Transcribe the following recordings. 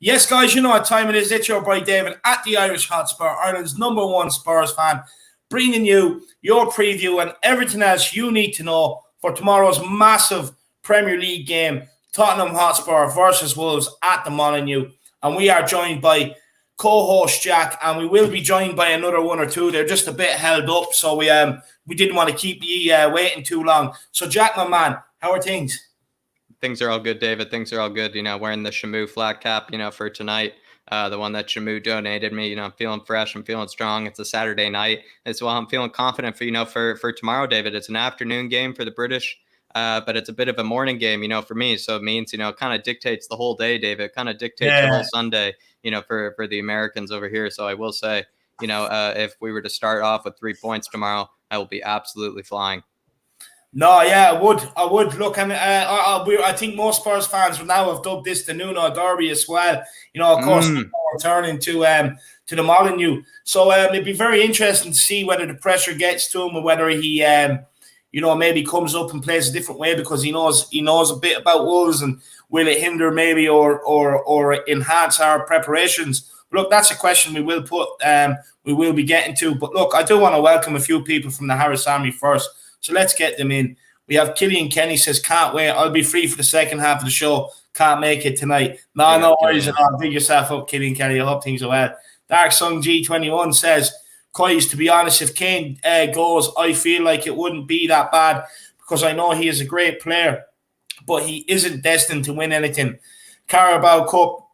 Yes, guys, you know what time it is. It's your boy David at the Irish Hotspur, Ireland's #1 Spurs fan, bringing you your preview and everything else you need to know for tomorrow's massive Premier League game, Tottenham Hotspur versus Wolves at the Molineux. And we are joined by co-host Jack, and we will be joined by another one or two. They're just a bit held up, so we didn't want to keep you waiting too long. So, Jack, my man, how are things? Things are all good, David. Things are all good. You know, wearing the Shamu flat cap, for tonight, the one that Shamu donated me. I'm feeling fresh. I'm feeling strong. It's a Saturday night as well. I'm feeling confident for tomorrow, David. It's an afternoon game for the British, but it's a bit of a morning game, for me. So it means, it kind of dictates the whole day, David. It kind of dictates the whole Sunday, for the Americans over here. So I will say, if we were to start off with 3 points tomorrow, I will be absolutely flying. No, yeah, I would. Look, and I think most Spurs fans now have dubbed this the NUNO derby as well. Of course, returning to the Molineux. So it'd be very interesting to see whether the pressure gets to him or whether he, maybe comes up and plays a different way because he knows a bit about Wolves, and will it hinder maybe or enhance our preparations? Look, that's a question we will be getting to. But look, I do want to welcome a few people from the Harris Army first. So let's get them in. We have Killian Kenny says, can't wait. I'll be free for the second half of the show. Can't make it tonight. No worries at all. Big yourself up, Killian Kenny. I hope things are well. Dark Sung G21 says, Coys, to be honest, if Kane goes, I feel like it wouldn't be that bad because I know he is a great player, but he isn't destined to win anything. Carabao Cup,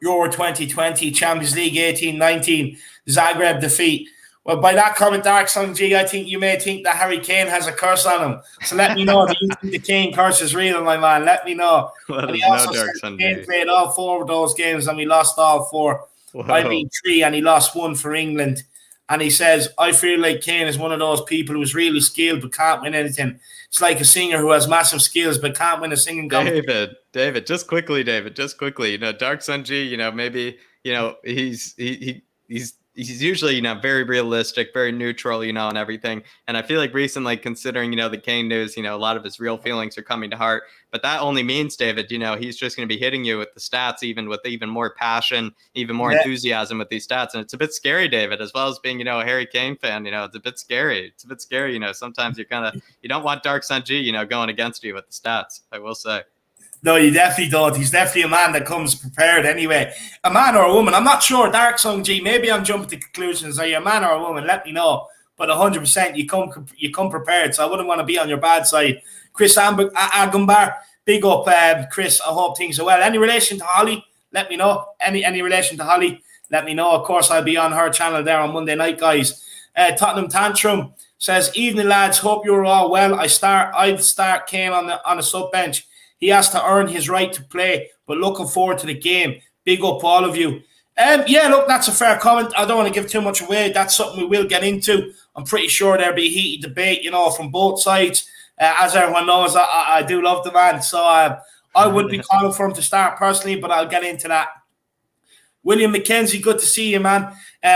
Euro 2020, Champions League 18-19, Zagreb defeat. Well, by that comment, Dark Sun G, I think you may think that Harry Kane has a curse on him. So let me know. Do you think the Kane curse is real, my man? Let me know. And he also said Kane played all 4 of those games and we lost all 4. I mean 3, and he lost 1 for England. And he says, I feel like Kane is one of those people who's really skilled but can't win anything. It's like a singer who has massive skills but can't win a singing competition. David, just quickly. Dark Sun G, maybe, he's usually, very realistic, very neutral, and everything. And I feel like recently, considering, the Kane news, a lot of his real feelings are coming to heart. But that only means, David, he's just going to be hitting you with the stats, even with even more passion, even more enthusiasm with these stats. And it's a bit scary, David, as well as being, a Harry Kane fan. It's a bit scary. Sometimes you don't want Dark Sun G, going against you with the stats, I will say. No, you definitely don't. He's definitely a man that comes prepared anyway. A man or a woman. I'm not sure. Dark Sung G, maybe I'm jumping to conclusions. Are you a man or a woman? Let me know. But 100% you come prepared. So I wouldn't want to be on your bad side. Chris Agumbar, big up, Chris. I hope things are well. Any relation to Holly? Let me know. Any relation to Holly? Let me know. Of course, I'll be on her channel there on Monday night, guys. Tottenham Tantrum says, evening, lads. Hope you're all well. I'd start Kane on the sub bench. He has to earn his right to play, but looking forward to the game. Big up all of you. Look, that's a fair comment. I don't want to give too much away. That's something we will get into. I'm pretty sure there'll be heated debate, from both sides. As everyone knows, I do love the man. So I would be calling for him to start personally, but I'll get into that. William McKenzie, good to see you, man,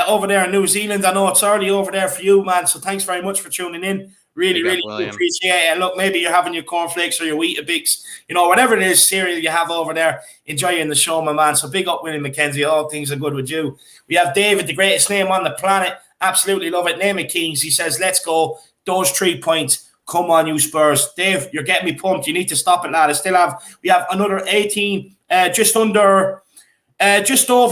over there in New Zealand. I know it's early over there for you, man, so thanks very much for tuning in. Really appreciate it. And look, maybe you're having your cornflakes or your Weetabix, whatever it is, cereal you have over there, enjoying the show, my man. So big up, William McKenzie. All things are good with you. We have David, the greatest name on the planet. Absolutely love it. Name it Kings. He says, let's go. Those 3 points. Come on, you Spurs. Dave, you're getting me pumped. You need to stop it, lad. We have another 18, just over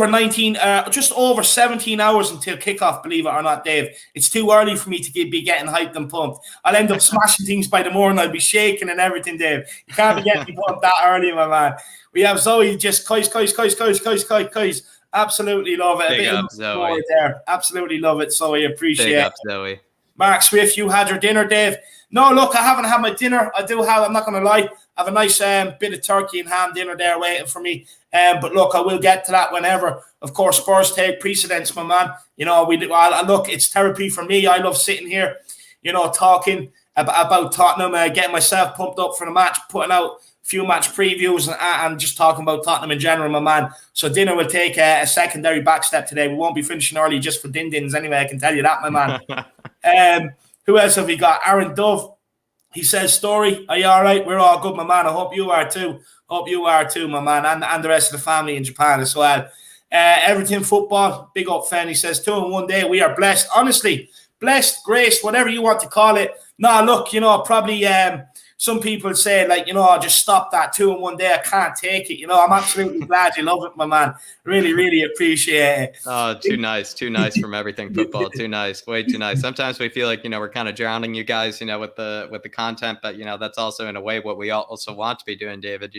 19, just over 17 hours until kickoff, believe it or not, Dave. It's too early for me to be getting hyped and pumped. I'll end up smashing things by the morning. I'll be shaking and everything, Dave. You can't be getting me pumped that early, my man. We have Zoe, just Coys. Absolutely love it. Big up, Zoe. There. Absolutely love it, Zoe. Appreciate it. Big up, Zoe. Mark Swift, you had your dinner, Dave? No, look, I haven't had my dinner. I'm not going to lie, I have a nice bit of turkey and ham dinner there waiting for me. But look, I will get to that whenever. Of course, Spurs take precedence, my man. Look, it's therapy for me. I love sitting here, talking about Tottenham, getting myself pumped up for the match, putting out a few match previews and just talking about Tottenham in general, my man. So dinner will take a secondary back step today. We won't be finishing early just for din-dins anyway, I can tell you that, my man. Who else have we got? Aaron Dove. He says, Story, are you all right? We're all good, my man. I hope you are too. My man, and the rest of the family in Japan as well. Everything football, big up fan. He says, 2 in 1 day. We are blessed. Honestly, blessed, graced, whatever you want to call it. No, look, probably some people say, I'll just stop that 2 in 1 day. I can't take it. I'm absolutely glad you love it, my man. Really, really appreciate it. Oh, too nice from everything football. Too nice, way too nice. Sometimes we feel like, we're kind of drowning you guys, with the content, but, that's also in a way what we also want to be doing, David.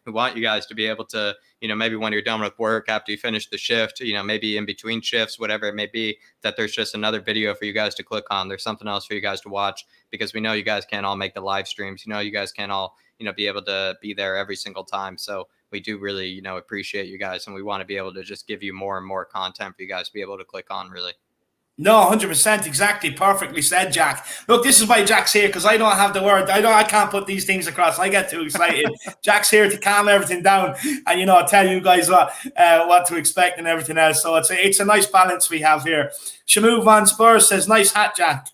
We want you guys to be able to, maybe when you're done with work, after you finish the shift, maybe in between shifts, whatever it may be, that there's just another video for you guys to click on. There's something else for you guys to watch, because we know you guys can't all make the live streams. You guys can't all, be able to be there every single time. So we do really, appreciate you guys, and we want to be able to just give you more and more content for you guys to be able to click on, really. No, 100%, exactly, perfectly said, Jack. Look, this is why Jack's here, because I don't have the word. I can't put these things across. I get too excited. Jack's here to calm everything down and, tell you guys what to expect and everything else. So it's a nice balance we have here. Shamu Van Spurs says, nice hat, Jack.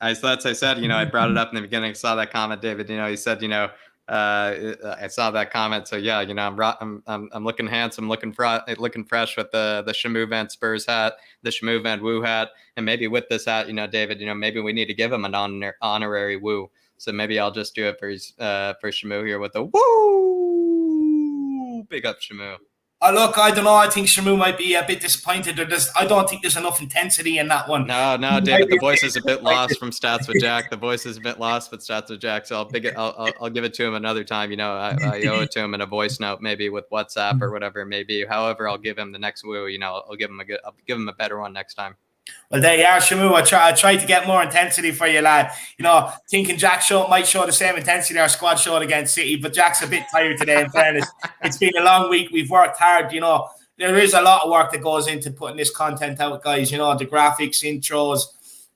I said, I brought it up in the beginning. I saw that comment, David. He said, I saw that comment. So yeah, I'm looking handsome, looking fresh with the Shamu Van Spurs hat, the Shamu Van Woo hat, and maybe with this hat, David, maybe we need to give him an honorary woo. So maybe I'll just do it for Shamu here with the woo. Big up, Shamu. Look, I don't know. I think Shamu might be a bit disappointed. I don't think there's enough intensity in that one. No, David. The voice is a bit lost from Stats with Jack. The voice is a bit lost with Stats with Jack. So I'll give it to him another time. I owe it to him in a voice note, maybe with WhatsApp or whatever it may be. However, I'll give him the next woo. I'll give him a better one next time. Well, there you are, Shamu. I tried to get more intensity for you, lad. Thinking Jack might show the same intensity our squad showed against City, but Jack's a bit tired today, in fairness. It's been a long week. We've worked hard, There is a lot of work that goes into putting this content out, guys. The graphics, intros,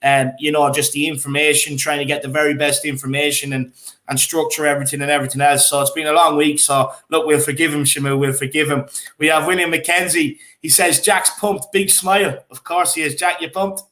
and, just the information, trying to get the very best information and structure everything and everything else. So it's been a long week. So, look, we'll forgive him, Shamu. We'll forgive him. We have William McKenzie. He says, Jack's pumped. Big smile. Of course he is. Jack, you pumped?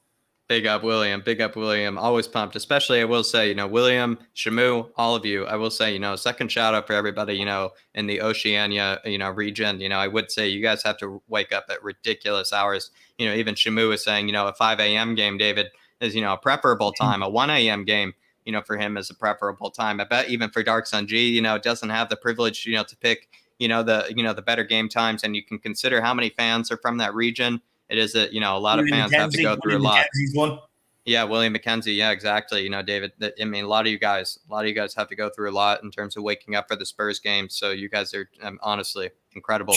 Big up, William. Big up, William. Always pumped. Especially, I will say, William, Shamu, all of you. I will say, second shout out for everybody, in the Oceania, region. I would say you guys have to wake up at ridiculous hours. Even Shamu is saying, a 5 a.m. game, David, is, a preferable time. A 1 a.m. game, for him is a preferable time. I bet even for Dark Sun G, doesn't have the privilege, to pick, the better game times. And you can consider how many fans are from that region. It is a lot of fans have to go through a lot. Yeah, William McKenzie. Yeah, exactly. David, a lot of you guys have to go through a lot in terms of waking up for the Spurs game. So you guys are honestly incredible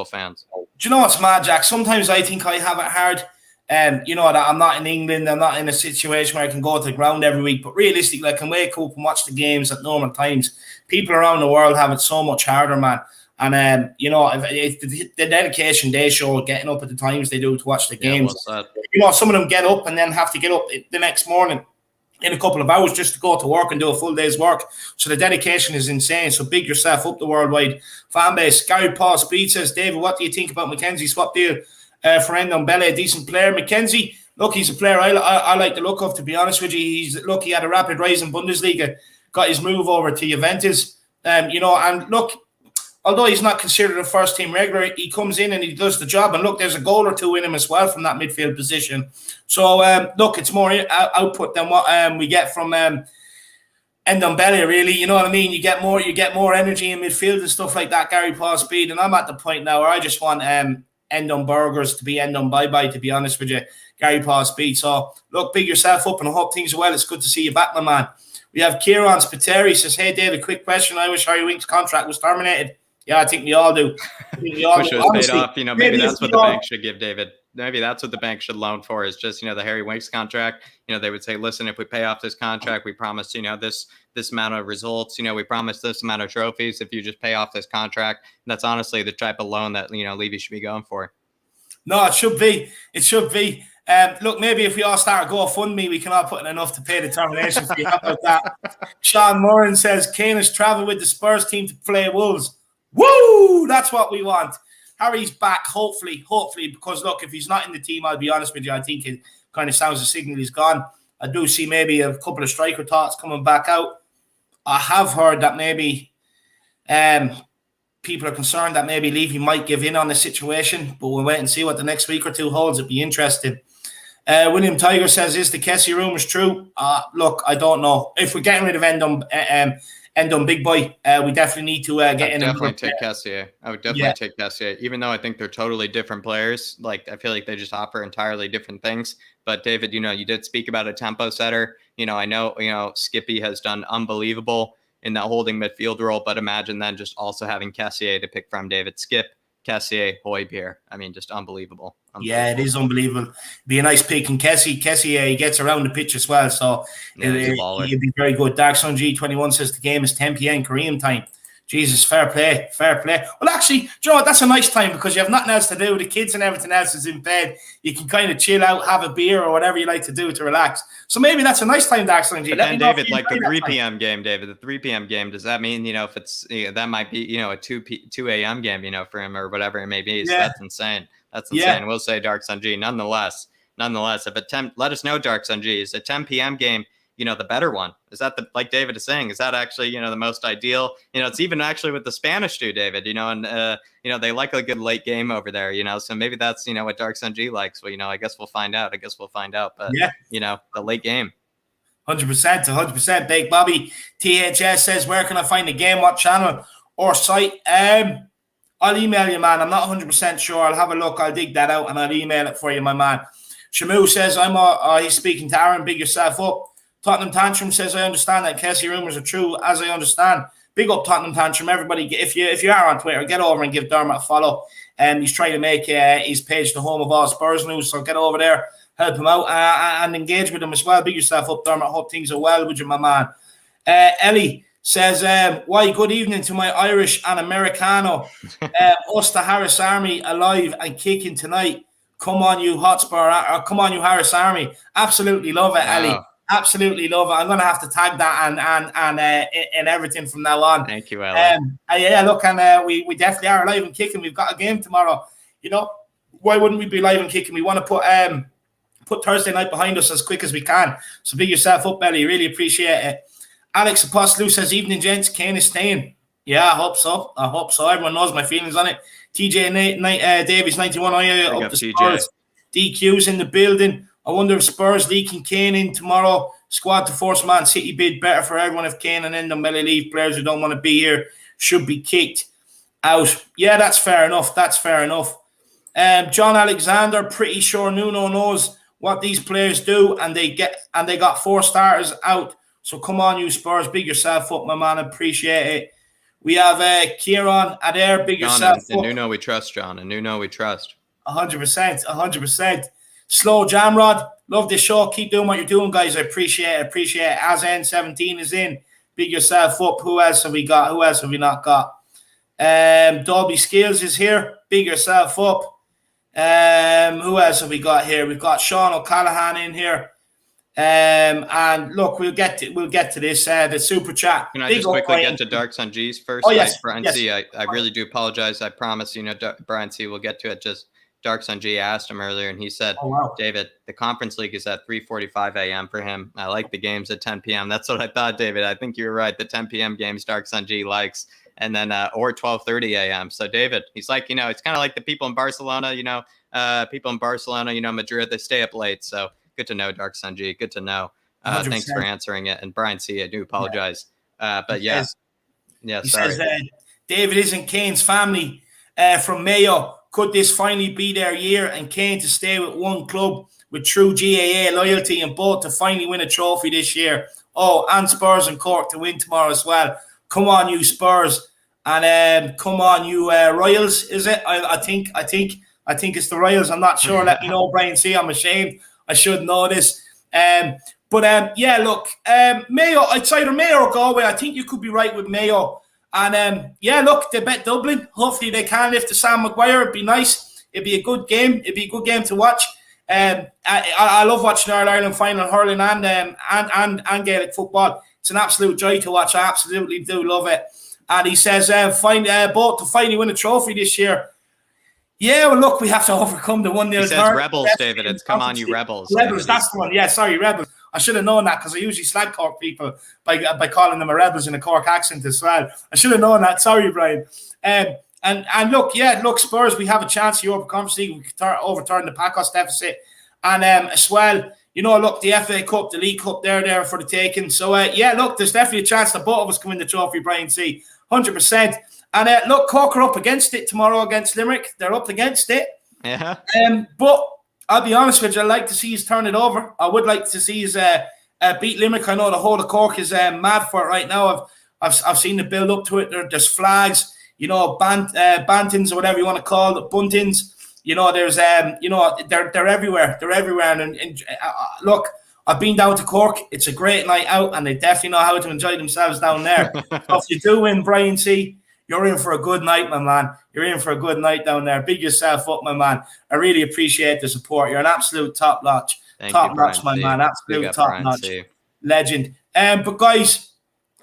fans. Do you know what's mad, Jack? Sometimes I think I have it hard. That I'm not in England. I'm not in a situation where I can go to the ground every week. But realistically, I can wake up and watch the games at normal times. People around the world have it so much harder, man. And, if the dedication they show, getting up at the times they do to watch the games. Some of them get up and then have to get up the next morning in a couple of hours just to go to work and do a full day's work. So the dedication is insane. So big yourself up the worldwide fan base. Gary Paul Speed says, David, what do you think about McKenzie's swap deal for Ndombele? Decent player. McKenzie, look, he's a player I like the look of, to be honest with you. He had a rapid rise in Bundesliga, got his move over to Juventus. And look, although he's not considered a first-team regular, he comes in and he does the job. And look, there's a goal or two in him as well from that midfield position. So, look, it's more output than what we get from Ndombele, really. You know what I mean? You get more energy in midfield and stuff like that, Gary Paul Speed. And I'm at the point now where I just want Endom Burgers to be Endom Bye-Bye, to be honest with you, Gary Paul Speed. So, look, big yourself up and I hope things are well. It's good to see you back, my man. We have Kieran Spiteri says, hey, David, quick question. I wish Harry Winks' contract was terminated. Yeah, I think we all do. Wish it was paid off. Maybe that's what the bank should give, David. maybe that's what the bank should loan for, is just, the Harry Winks contract. They would say, listen, if we pay off this contract, we promise, this amount of results, we promise this amount of trophies if you just pay off this contract. And that's honestly the type of loan that, Levy should be going for. No, it should be. It should be. Look, maybe if we all start a GoFundMe, we can all put in enough to pay the termination fee. How about that? Sean Moran says, Kane has travelled with the Spurs team to play Wolves. Woo! That's what we want. Harry's back, hopefully, because, look, if he's not in the team, I'll be honest with you, I think it kind of sounds a signal he's gone. I do see maybe a couple of striker thoughts coming back out. I have heard that maybe people are concerned that maybe Levy might give in on the situation, but we'll wait and see what the next week or two holds. It'd be interesting. William Tiger says, is the Kessie rumours true? Look, I don't know. If we're getting rid of Endon Big Boy, we definitely need to get in. Definitely take Kessié. I would definitely take Kessié, even though I think they're totally different players. Like, I feel like they just offer entirely different things. But David, you did speak about a tempo setter. I know, Skippy has done unbelievable in that holding midfield role, but imagine then just also having Kessié to pick from. David, Skip, Kessié, Højbjerg. I mean, just unbelievable. Yeah, it is unbelievable. Be a nice pick. And Kessié, he gets around the pitch as well, so he'd be very good. Dark Sun G21 says the game is 10 p.m. Korean time. Jesus, fair play. Well, actually, do you know what? That's a nice time because you have nothing else to do. The kids and everything else is in bed. You can kind of chill out, have a beer or whatever you like to do to relax. So maybe that's a nice time, Dark Sun G. But then, David, like the 3 p.m. game, David, the 3 p.m. game, does that mean, if it's, that might be, a 2 a.m. game, for him or whatever it may be. So that's insane. That's insane. Yeah. We'll say Dark Sun G. Nonetheless, if let us know, Dark Sun G, is a 10 p.m. game, the better one? Is that like David is saying, is that actually, the most ideal? It's even actually what the Spanish do, David, and, they like a good late game over there, so maybe that's, what Dark Sun G likes. Well, I guess we'll find out. But, the late game. 100%. Big Bobby THS says, where can I find the game? What channel or site? I'll email you, man. I'm not 100% sure. I'll have a look. I'll dig that out and I'll email it for you, my man. Shamu says, he's speaking to Aaron. Big yourself up. Tottenham Tantrum says, I understand that Kessie rumours are true, as I understand. Big up Tottenham Tantrum. Everybody, if you are on Twitter, get over and give Dermot a follow. He's trying to make his page the home of all Spurs news, so get over there, help him out, and engage with him as well. Big yourself up, Dermot. Hope things are well with you, my man. Ellie says, why good evening to my Irish and Americano. Us, the Harris Army, alive and kicking tonight. Come on, you Hotspur, or come on, you Harris Army. Absolutely love it, Ellie. Absolutely love it. I'm going to have to tag that and everything from now on. Thank you, Ellie. Look, and we definitely are live and kicking. We've got a game tomorrow. Why wouldn't we be live and kicking? We want to put Thursday night behind us as quick as we can. So big yourself up, Ellie. Really appreciate it. Alex Apostolou says, evening, gents. Kane is staying. Yeah, I hope so. Everyone knows my feelings on it. TJ Davies, 91. Up the Spurs. DQ's in the building. I wonder if Spurs leaking Kane in tomorrow. Squad to force Man City bid. Better for everyone if Kane and Ndombele leave. Players who don't want to be here should be kicked out. Yeah, that's fair enough. John Alexander, pretty sure Nuno knows what these players do, and they got 4 starters out. So come on, you Spurs, big yourself up, my man. Appreciate it. We have Kieran Adair, big yourself up. And Nuno we trust, John. And Nuno we trust. 100%. Slow Jamrod, love this show. Keep doing what you're doing, guys. I appreciate it. As N17 is in, big yourself up. Who else have we got? Who else have we not got? Dolby Skills is here. Big yourself up. Who else have we got here? We've got Sean O'Callaghan in here. And look, we'll get to this. The super chat. Can I just quickly get to Dark Sun G's first? Oh yes, Brian C. I really do apologize. I promise. Brian C. We'll get to it. Just Dark Sun G asked him earlier, and he said, David, the Conference League is at 3:45 a.m. for him. I like the games at 10 p.m. That's what I thought, David. I think you were right. The 10 p.m. games Dark Sun G likes, and then or 12:30 a.m. So David, he's like, it's kind of like the people in Barcelona. Madrid, they stay up late. So good to know, Dark Sun G. Good to know. Thanks for answering it. And Brian C., I do apologize. But yeah. He says, David isn't Kane's family from Mayo. Could this finally be their year and Kane to stay with one club with true GAA loyalty and both to finally win a trophy this year? Oh, and Spurs and Cork to win tomorrow as well. Come on, you Spurs. And come on, you Royals, is it? I think I think it's the Royals. I'm not sure. Let me know, Brian C. I'm ashamed. I should know this. Yeah, look, Mayo, it's either Mayo or Galway. I think you could be right with Mayo. And yeah, look, they bet Dublin. Hopefully they can lift the Sam Maguire. It'd be nice. It'd be a good game. It'd be a good game to watch. I love watching Ireland final hurling and Gaelic football. It's an absolute joy to watch. I absolutely do love it. And he says, both to finally win a trophy this year. Yeah, well, look, we have to overcome the 1-0. He says Rebels, David. It's come on, you Rebels. Rebels, that's the one. Yeah, sorry, Rebels. I should have known that because I usually slag Cork people by calling them a Rebels in a Cork accent as well. I should have known that. Sorry, Brian. And look, Spurs, we have a chance here over Conference League. We could overturn the Pacos deficit. And as well, look, the FA Cup, the League Cup, they're there for the taking. So, yeah, look, there's definitely a chance that both of us can win the trophy, Brian C. 100%. And look, Cork are up against it tomorrow against Limerick. They're up against it. Yeah. But I'll be honest with you, I'd like to see us turn it over. I would like to see us beat Limerick. I know the whole of Cork is mad for it right now. I've seen the build up to it. There's flags, bantings or whatever you want to call it, buntings. There's they're everywhere. They're everywhere. And look, I've been down to Cork. It's a great night out, and they definitely know how to enjoy themselves down there. So if you do win, Brian C., you're in for a good night, my man. You're in for a good night down there. Big yourself up, my man. I really appreciate the support. You're an absolute top notch. Top notch, my man. Absolute top notch. Legend. But guys,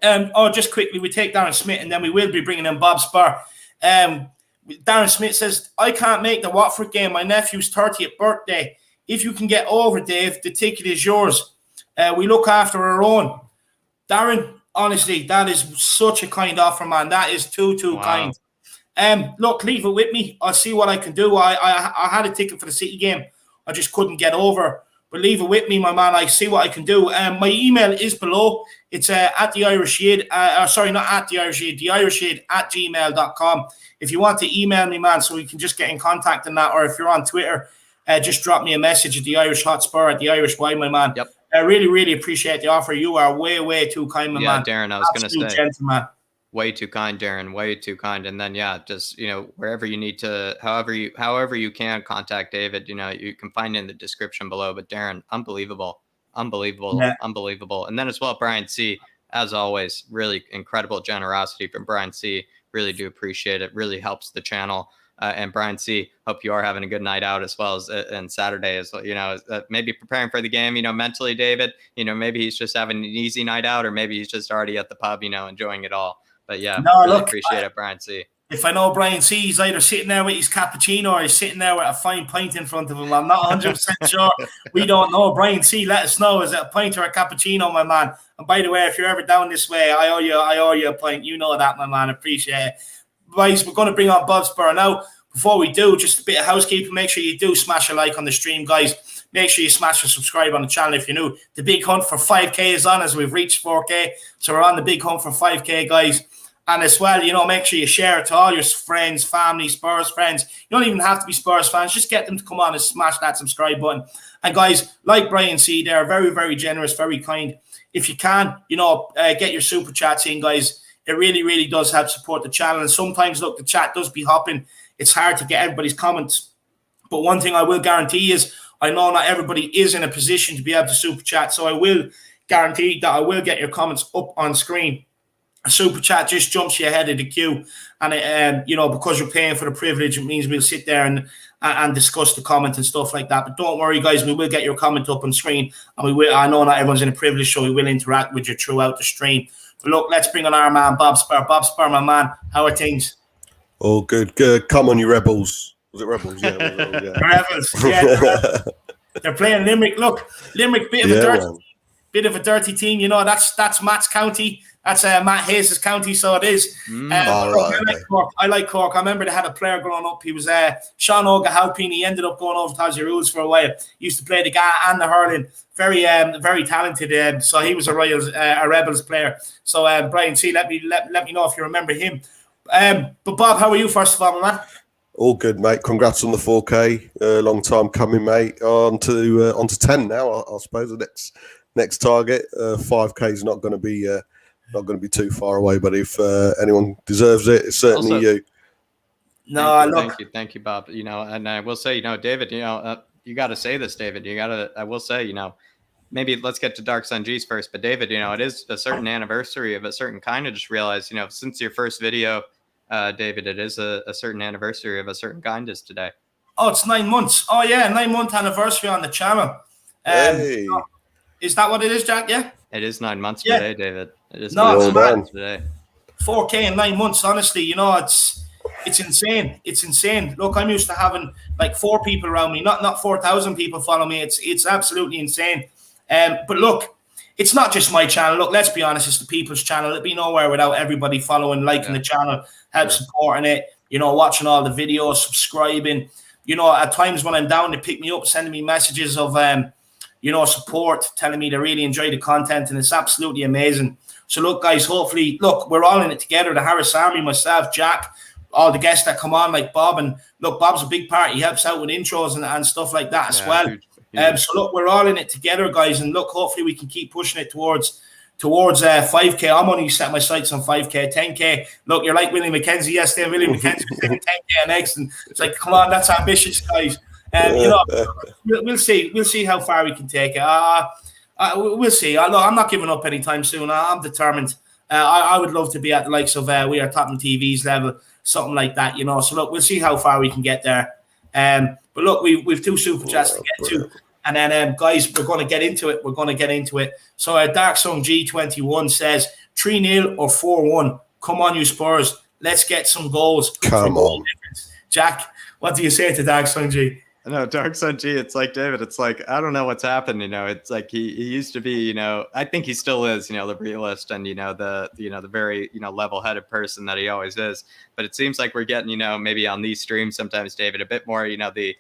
just quickly, we take Darren Smith and then we will be bringing in Bob Spur. Darren Smith says, I can't make the Watford game. My nephew's 30th birthday. If you can get over, Dave, the ticket is yours. We look after our own. Darren, honestly, that is such a kind offer, man. That is too kind. Look, leave it with me. I'll see what I can do. I had a ticket for the City game. I just couldn't get over. But leave it with me, my man. I see what I can do. My email is below. It's at theirishyid. Sorry, not at theirishyid. theirishyid@gmail.com. If you want to email me, man, so we can just get in contact on that. Or if you're on Twitter, just drop me a message at the Irish Hotspur at the Irish Y, my man. Yep. I really, really appreciate the offer. You are way, way too kind, my man. Yeah, Darren, I was going to say. Gentleman. Way too kind, Darren. Way too kind. And then, yeah, just, wherever you need to, however you can contact David, you can find it in the description below. But Darren, unbelievable. Yeah. Unbelievable. And then as well, Brian C., as always, really incredible generosity from Brian C. Really do appreciate it. Really helps the channel. And Brian C., hope you are having a good night out as well as and Saturday as well. Maybe preparing for the game, mentally, David. Maybe he's just having an easy night out, or maybe he's just already at the pub, enjoying it all. But yeah, really appreciate it, Brian C. If I know Brian C., he's either sitting there with his cappuccino or he's sitting there with a fine pint in front of him. I'm not 100% sure. We don't know. Brian C., let us know. Is it a pint or a cappuccino, my man? And by the way, if you're ever down this way, I owe you a pint. You know that, my man. Appreciate it. Guys, we're going to bring on Bob Spur now. Before we do, just a bit of housekeeping. Make sure you do smash a like on the stream, guys. Make sure you smash and subscribe on the channel if you're new. The big hunt for 5K is on as we've reached 4K. So we're on the big hunt for 5K, guys. And as well, make sure you share it to all your friends, family, Spurs friends. You don't even have to be Spurs fans. Just get them to come on and smash that subscribe button. And guys, like Brian C., they're very, very generous, very kind. If you can, get your super chats in, guys. It really, really does help support the channel. And sometimes, look, the chat does be hopping. It's hard to get everybody's comments. But one thing I will guarantee is I know not everybody is in a position to be able to super chat. So I will guarantee that I will get your comments up on screen. A super chat just jumps you ahead of the queue. And, because you're paying for the privilege, it means we'll sit there and discuss the comment and stuff like that. But don't worry, guys. We will get your comment up on screen. And I know not everyone's in a privilege, so we will interact with you throughout the stream. But look, let's bring on our man, Bob Spur. Bob Spur, my man. How are things? Oh, good. Come on, you Rebels. Was it Rebels? Yeah. Rebels. Yeah, they're playing Limerick. Look, Limerick, bit of a dirty team. That's Matt's county. That's Matt Hayes' county, so it is. I like Cork. I remember they had a player growing up. He was Sean O'Gahalpine. He ended up going over to Tassie Rules for a while. He used to play the guy and the hurling. Very, very talented. So he was a Rebels player. So Brian C., let me know if you remember him. But Bob, how are you first of all, man? All good, mate. Congrats on the 4K. Long time coming, mate. On to 10 now. I suppose the next target. 5K is not going to be too far away. But if anyone deserves it, it's certainly you. No, look. Thank you, Bob. You know, and I will say, you know, David, you know, you got to say this, David. I will say, you know, maybe let's get to Dark Sun G's first. But David, you know, it is a certain anniversary of a certain kind. I just realized, you know, since your first video, David, it is a certain anniversary of a certain kind is today. Oh, it's 9 months. Oh, yeah, 9-month anniversary on the channel. Hey. Is that what it is, Jack? Yeah? It is 9 months today, David. It is No, 9 months today. 4K in 9 months, honestly, you know, it's insane. It's insane. Look, I'm used to having like 4 people around me, not 4,000 people follow me. It's absolutely insane. But look, it's not just my channel. Look, let's be honest, it's the people's channel. It'd be nowhere without everybody following, liking the channel, supporting it, you know, watching all the videos, subscribing. You know, at times when I'm down, they pick me up, sending me messages of, you know, support, telling me they really enjoy the content, and it's absolutely amazing. So look, guys, hopefully, look, we're all in it together. The Harris Army, myself, Jack, all the guests that come on, like Bob, and look, Bob's a big part. He helps out with intros and stuff like that as well. Huge. So look, we're all in it together, guys, and look, hopefully we can keep pushing it towards 5K. I'm only set my sights on 5K, 10K. Look, you're like Willie McKenzie yesterday. Willie McKenzie was taking 10K next, and it's like, come on, that's ambitious, guys. You know, we'll see. We'll see how far we can take it. We'll see. Look, I'm not giving up anytime soon. I'm determined. I would love to be at the likes of We Are Tottenham TV's level, something like that, you know. So look, we'll see how far we can get there. But look, we've 2 super chats to get to. And then, guys, we're going to get into it. So Dark Sun G21 says 3-0 or 4-1. Come on, you Spurs. Let's get some goals. Come on. Jack, what do you say to Dark Sun G? No, Dark Sun G, it's like, David, it's like, I don't know what's happened, you know. It's like he used to be, you know, I think he still is, you know, the realist and, you know, the very, you know, level-headed person that he always is. But it seems like we're getting, you know, maybe on these streams sometimes, David, a bit more, you know, the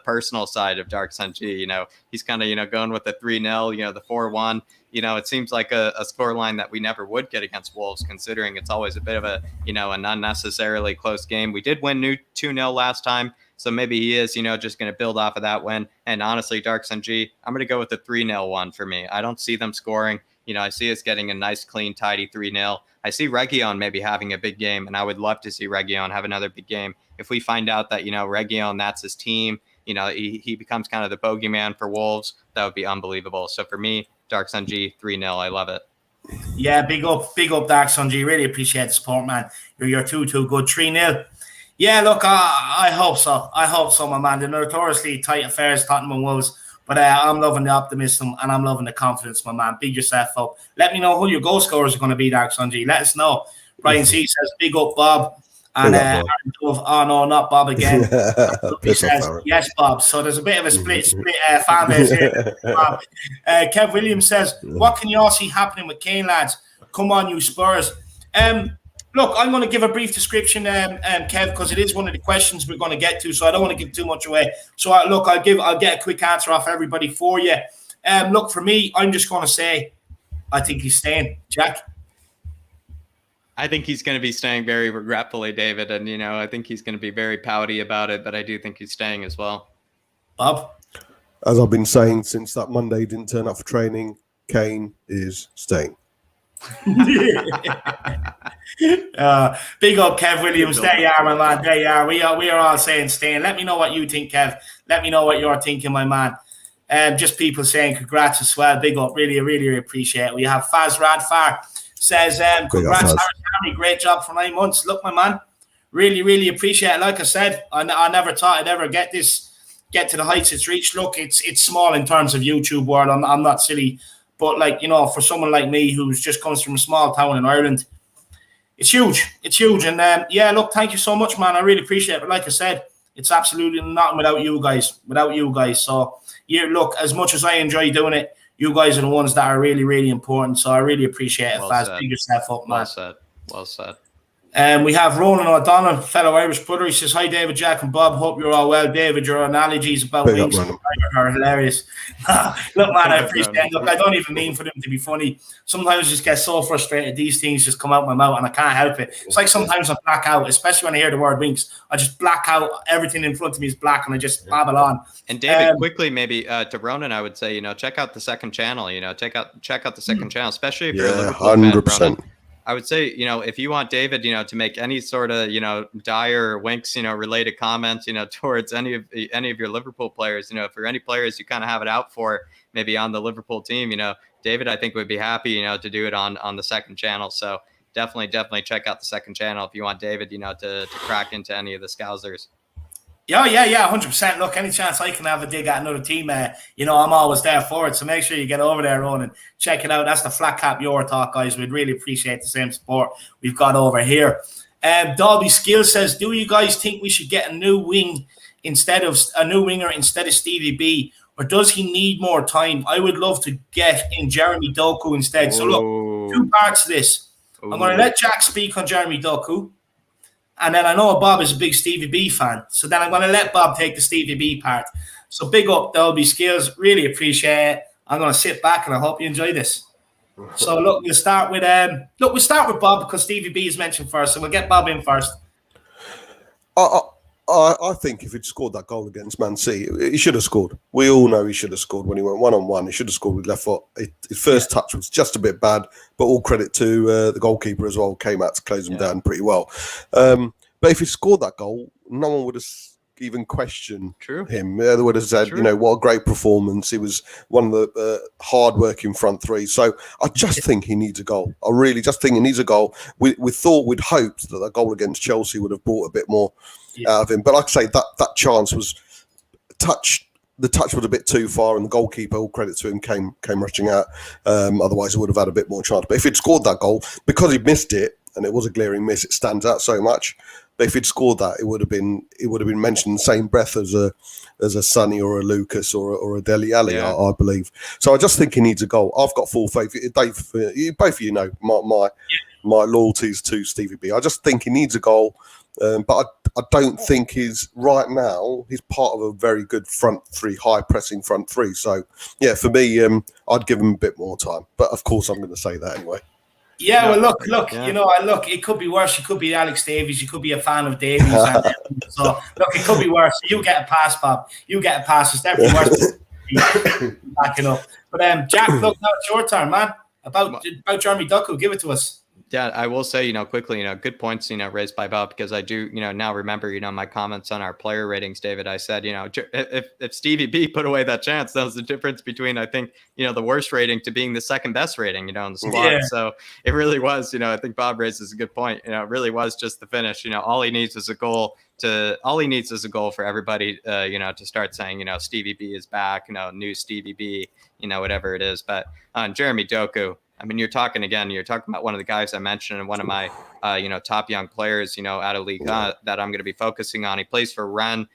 personal side of Dark Sun G. You know, he's kind of, you know, going with the 3-0, you know, the 4-1. You know, it seems like a scoreline that we never would get against Wolves, considering it's always a bit of a, you know, an unnecessarily close game. We did win 2-0 last time. So maybe he is, you know, just going to build off of that win. And honestly, Dark Sun G, I'm going to go with the 3-0 one for me. I don't see them scoring. You know, I see us getting a nice, clean, tidy 3-0. I see Reguilón maybe having a big game, and I would love to see Reguilón have another big game. If we find out that, you know, Reguilón, that's his team, you know, he becomes kind of the bogeyman for Wolves, that would be unbelievable. So for me, Dark Sun G, 3-0. I love it. Yeah, big up, Dark Sun G. Really appreciate the support, man. You're too good. 3-0. Yeah, look, I hope so. I hope so, my man. The notoriously tight affairs, Tottenham and Wolves. But I'm loving the optimism and I'm loving the confidence, my man. Big yourself up. Let me know who your goal scorers are going to be, Dark Sun G. Let us know. Brian C says, big up, Bob. And oh, no, not Bob again. He says, yes, Bob. So there's a bit of a split fan base here. Kev Williams says, what can you all see happening with KANE, lads? Come on, you Spurs. Look, I'm going to give a brief description, Kev, because it is one of the questions we're going to get to, so I don't want to give too much away. So, I'll get a quick answer off everybody for you. Look, for me, I'm just going to say I think he's staying. Jack? I think he's going to be staying very regretfully, David, and, you know, I think he's going to be very pouty about it, but I do think he's staying as well. Bob? As I've been saying since that Monday he didn't turn up for training, KANE is staying. Big up Kev Williams. There you are, my man. There you are. We are all saying staying. Let me know what you think, Kev. Let me know what you're thinking, my man. Just people saying congrats as well. Big up. Really, really appreciate it. We have Faz Radfar says congrats, Harris Army. Great job for 9 months. Look, my man, really, really appreciate it. Like I said, I never thought I'd ever get to the heights it's reached. Look, it's small in terms of YouTube world. I'm not silly. But, like, you know, for someone like me who's just comes from a small town in Ireland, it's huge. It's huge. And, yeah, look, thank you so much, man. I really appreciate it. But like I said, it's absolutely nothing without you guys. So, yeah, look, as much as I enjoy doing it, you guys are the ones that are really, really important. So I really appreciate it. Faz, big yourself up, man. Well said. We have Ronan O'Donnell, fellow Irish brother. He says, hi, David, Jack, and Bob. Hope you're all well. David, your analogies about wings are hilarious. Look, man, I appreciate it. Look, I don't even mean for them to be funny. Sometimes I just get so frustrated. These things just come out my mouth, and I can't help it. It's like sometimes I black out, especially when I hear the word winks. I just black out. Everything in front of me is black, and I just babble on. And David, quickly, maybe to Ronan, I would say, you know, check out the second channel. You know, check out the second channel, especially if you're a Liverpool 100%. fan, Ronan. I would say, if you want David, to make any sort of, dire winks, related comments, towards any of your Liverpool players, if there are any players you kind of have it out for, maybe on the Liverpool team, David, I think would be happy, to do it on the second channel. So definitely check out the second channel if you want David, to crack into any of the Scousers. Yeah, 100%. Look, any chance I can have a dig at another team, I'm always there for it. So make sure you get over there, Ron, and check it out. That's the flatcapeurotalk, guys. We'd really appreciate the same support we've got over here. Dolby Skill says, do you guys think we should get a new winger instead of Stevie B, or does he need more time? I would love to get in Jeremy Doku instead. So look, two parts to this. I'm going to let Jack speak on Jeremy Doku. And then I know Bob is a big Stevie B fan. So then I'm going to let Bob take the Stevie B part. So big up, Dolby Skills. Really appreciate it. I'm going to sit back and I hope you enjoy this. So look, we'll start with Bob because Stevie B is mentioned first. So we'll get Bob in first. I think if he'd scored that goal against Man City, he should have scored. We all know he should have scored when he went 1-on-1. He should have scored with left foot. His first touch was just a bit bad, but all credit to the goalkeeper as well. Came out to close him down pretty well. But if he scored that goal, no one would have even questioned him. They would have said, what a great performance. He was one of the hard-working front three. So I just think he needs a goal. I really just think he needs a goal. We'd hoped that goal against Chelsea would have brought a bit more out of him. But like I say, that chance was the touch was a bit too far, and the goalkeeper, all credit to him, came rushing out. Otherwise, he would have had a bit more chance. But if he'd scored that goal, because he missed it, and it was a glaring miss, it stands out so much. But if he'd scored that, it would have been mentioned in the same breath as a Sonny or a Lucas or a Dele Alli, I believe. So I just think he needs a goal. I've got full faith. Dave, both of you know my loyalties to Stevie B. I just think he needs a goal, but I don't think he's right now. He's part of a very good front three, high pressing front three. So yeah, for me, I'd give him a bit more time. But of course, I'm going to say that anyway. Yeah, well, look, it could be worse. You could be Alex Davies. You could be a fan of Davies. So, look, it could be worse. You get a pass, Bob. You get a pass. It's definitely worse. Backing up. But, Jack, look, now it's your turn, man. About Jeremy Doku. Give it to us. Yeah, I will say, quickly, good points, raised by Bob, because I do, now remember, my comments on our player ratings, David. I said, if Stevie B put away that chance, that was the difference between, I think, the worst rating to being the second best rating, in the squad. Yeah. So it really was, I think Bob raises a good point. It really was just the finish. All he needs is a goal for everybody, to start saying, Stevie B is back, new Stevie B, whatever it is. But on Jeremy Doku, I mean, you're talking about one of the guys I mentioned and one of my, top young players, out of League that I'm going to be focusing on. He plays for Rennes.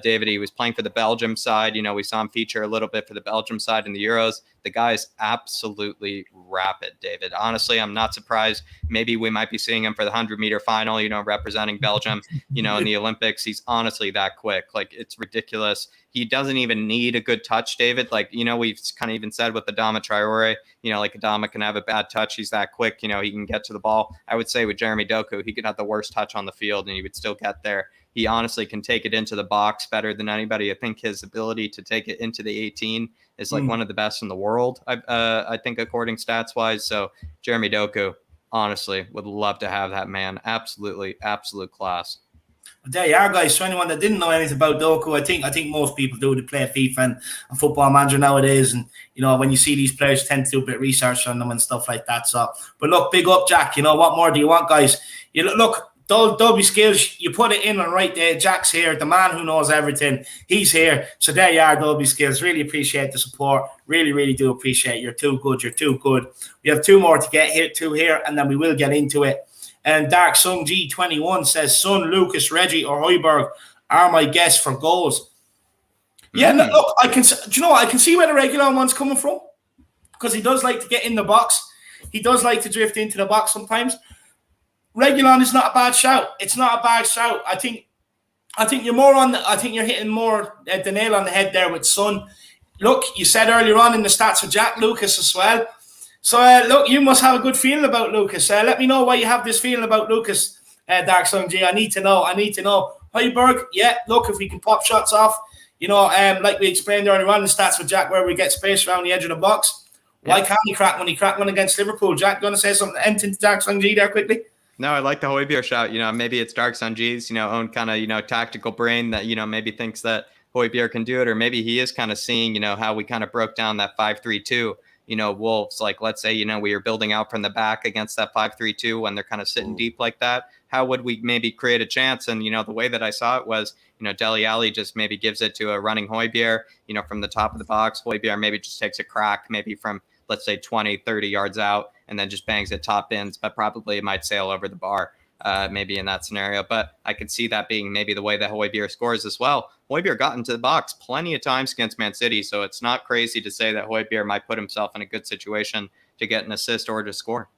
David, he was playing for the Belgium side. We saw him feature a little bit for the Belgium side in the Euros. The guy is absolutely rapid, David. Honestly, I'm not surprised. Maybe we might be seeing him for the 100-meter final, representing Belgium, in the Olympics. He's honestly that quick. Like, it's ridiculous. He doesn't even need a good touch, David. Like, we've kind of even said with Adama Traore, like Adama can have a bad touch. He's that quick. He can get to the ball. I would say with Jeremy Doku, he could have the worst touch on the field and he would still get there. He honestly can take it into the box better than anybody. I think his ability to take it into the 18 is like one of the best in the world, I think, according stats wise. So Jeremy Doku, honestly, would love to have that man. Absolute class. There you are, guys. So anyone that didn't know anything about Doku, I think most people do. They play FIFA and Football Manager nowadays, and when you see these players, you tend to do a bit of research on them and stuff like that. So, but look, big up, Jack. What more do you want, guys? Look. Dolby Skills, you put it in and right there. Jack's here, the man who knows everything. He's here. So there you are, Dolby Skills. Really appreciate the support. Really, really do appreciate it. You're too good. We have two more to get here, and then we will get into it. And Dark Sung G21 says, Son, Lucas, Reggie, or Højbjerg are my guests for goals. Yeah, look, I can see where the regular one's coming from, because he does like to get in the box. He does like to drift into the box sometimes. Regulon is not a bad shout. It's not a bad shout. I think you're more on. I think you're hitting more the nail on the head there with Son. Look, you said earlier on in the stats with Jack Lucas as well. So look, you must have a good feeling about Lucas. Let me know why you have this feeling about Lucas, Dark Sun G. I need to know. Højbjerg, yeah. Look, if we can pop shots off, like we explained earlier on in the stats with Jack, where we get space around the edge of the box. Why can't he crack when he cracked one against Liverpool? Jack, going to say something? Anything to Dark Song G there quickly? No, I like the Højbjerg shout. Maybe it's Dark Sun G's, own kind of, tactical brain that, maybe thinks that Højbjerg can do it, or maybe he is kind of seeing, how we kind of broke down that 5-3-2, Wolves. Like, let's say, we are building out from the back against that 5-3-2 when they're kind of sitting deep like that. How would we maybe create a chance? And, the way that I saw it was, Dele Alli just maybe gives it to a running Højbjerg, from the top of the box. Højbjerg maybe just takes a crack, maybe from, let's say, 20, 30 yards out, and then just bangs it top ends, but probably it might sail over the bar, maybe in that scenario. But I could see that being maybe the way that Højbjerg scores as well. Højbjerg got into the box plenty of times against Man City, so it's not crazy to say that Højbjerg might put himself in a good situation to get an assist or to score.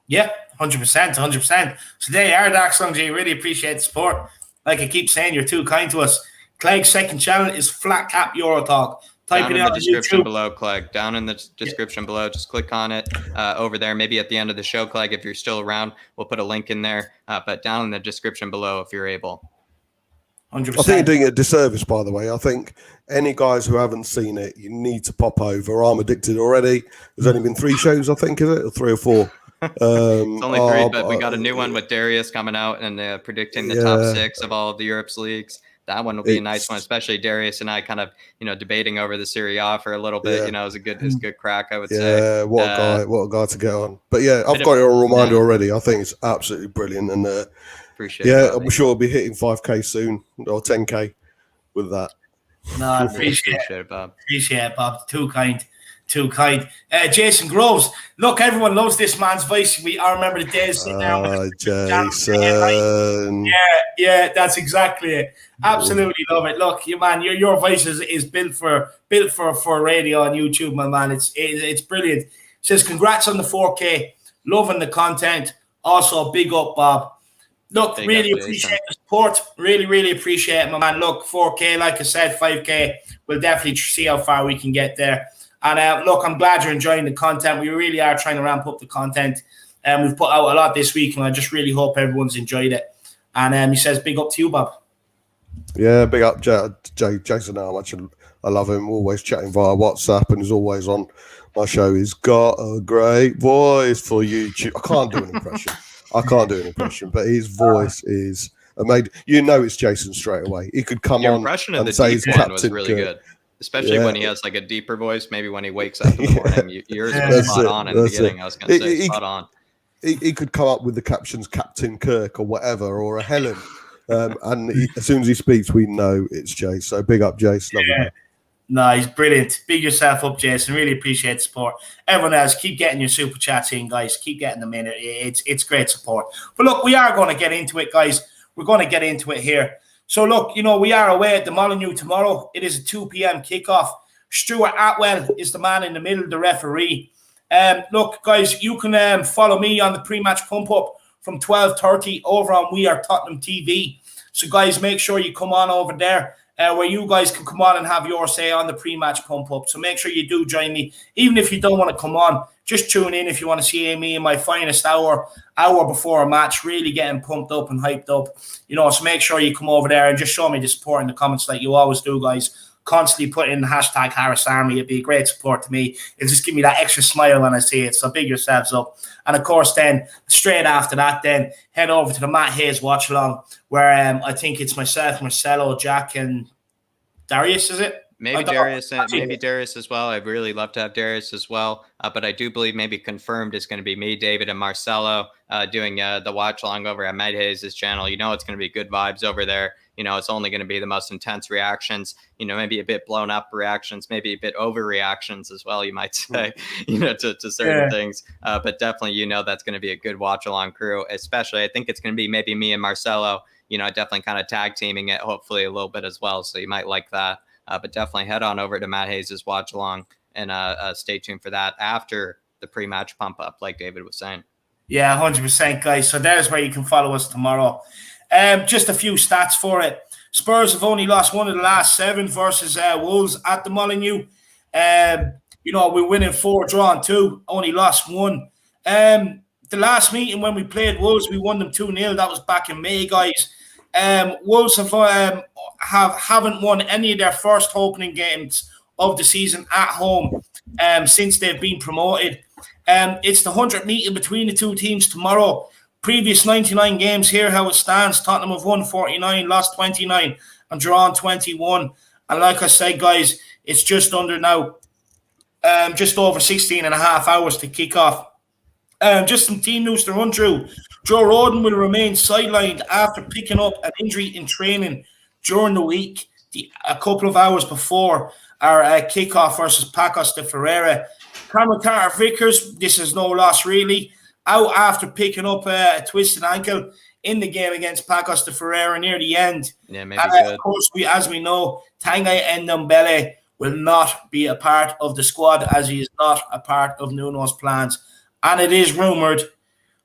Yeah, 100%, 100%. So there you are, Dark Song G. Really appreciate the support. Like I keep saying, you're too kind to us. Clegg's second channel is flatcapeurotalk. Type Down it in the out description YouTube. below, Clegg. Down in the description below. Just click on it over there. Maybe at the end of the show, Clegg, if you're still around, we'll put a link in there. But down in the description below, if you're able. 100%. I think you're doing it a disservice, by the way. I think any guys who haven't seen it, you need to pop over. I'm addicted already. There's only been 3 shows, I think, is it? Or 3 or 4. It's only 3, but we got a new one with Darius coming out and predicting the top 6 of all of the Europe's leagues. That one will be a nice one, especially Darius and I kind of, debating over the Serie A for a little bit. It was a good crack, I would say. Yeah, what a guy to get on. But yeah, I've got your reminder already. I think it's absolutely brilliant, and appreciate it. I'm sure I'll be hitting 5K soon or 10K with that. No, I appreciate it, Bob. Appreciate it, Bob. Too kind. Too kind. Jason Groves. Look, everyone loves this man's voice. I remember the days sitting there. Jason. Yeah, that's exactly it. Absolutely love it. Look, you man, your voice is built for radio on YouTube, my man. It's brilliant. Says congrats on the 4K. Loving the content. Also, big up, Bob. Look, really appreciate the support. Really, really appreciate it, my man. Look, 4K, like I said, 5K. We'll definitely see how far we can get there. And look, I'm glad you're enjoying the content. We really are trying to ramp up the content. We've put out a lot this week, and I just really hope everyone's enjoyed it. And he says, big up to you, Bob. Yeah, big up, Jason. How much I love him. Always chatting via WhatsApp, and he's always on my show. He's got a great voice for YouTube. I can't do an impression. But his voice is amazing. It's Jason straight away. He could come Your on impression of and the say he's deep one Captain was really Kirk. good. Especially when he has like a deeper voice, maybe when he wakes up in the morning. Yours was spot on in the beginning. I was going to say spot on. He could come up with the captions Captain Kirk or whatever, or a Helen. As soon as he speaks, we know it's Jace. So big up, Jace. Love him. No, he's brilliant. Big yourself up, Jason. Really appreciate the support. Everyone else, keep getting your super chats in, guys. Keep getting them in. It's great support. But look, we are going to get into it, guys. We're going to get into it here. So, look, we are away at the Molyneux tomorrow. It is a 2 p.m. kickoff. Stuart Atwell is the man in the middle, the referee. Look, guys, you can follow me on the pre-match pump-up from 12:30 over on We Are Tottenham TV. So, guys, make sure you come on over there where you guys can come on and have your say on the pre-match pump-up. So make sure you do join me. Even if you don't want to come on, just tune in if you want to see me in my finest hour before a match, really getting pumped up and hyped up. So make sure you come over there and just show me the support in the comments like you always do, guys. Constantly put in the hashtag Harris Army. It'd be a great support to me. It'll just give me that extra smile when I see it. So big yourselves up. And of course, then straight after that, then head over to the Matt Hayes watch along, where I think it's myself, Marcelo, Jack, and Darius. Is it? Maybe Darius as well. I'd really love to have Darius as well. But I do believe maybe confirmed is going to be me, David, and Marcelo doing the watch along over at Matt Hayes' channel. It's going to be good vibes over there. It's only going to be the most intense reactions, maybe a bit blown up reactions, maybe a bit overreactions as well, you might say, to certain things. But definitely, that's going to be a good watch along crew, especially I think it's going to be maybe me and Marcelo, definitely kind of tag teaming it, hopefully a little bit as well. So you might like that. But definitely head on over to Matt Hayes' watch along and stay tuned for that after the pre-match pump up, like David was saying. Yeah, 100%, guys. So there's where you can follow us tomorrow. Just a few stats for it. Spurs have only lost 1 of the last 7 versus Wolves at the Molyneux. We're winning 4, drawing 2, only lost 1. The last meeting when we played Wolves, we won them 2-0. That was back in May, guys. Wolves haven't won any of their first opening games of the season at home since they've been promoted. It's the 100 metre between the two teams tomorrow. Previous 99 games, here how it stands. Tottenham have won 49, lost 29, and drawn 21. And like I said, guys, it's just under now, just over 16 and a half hours to kick off. Just some team news to run through. Joe Rodon will remain sidelined after picking up an injury in training during the week, a couple of hours before our kickoff versus Pacos de Ferreira. Cameron Carter-Vickers, this is no loss really, out after picking up a twisted ankle in the game against Pacos de Ferreira near the end. Yeah, maybe and good. Of course, as we know, Tanguy Ndombele will not be a part of the squad, as he is not a part of Nuno's plans. And it is rumoured,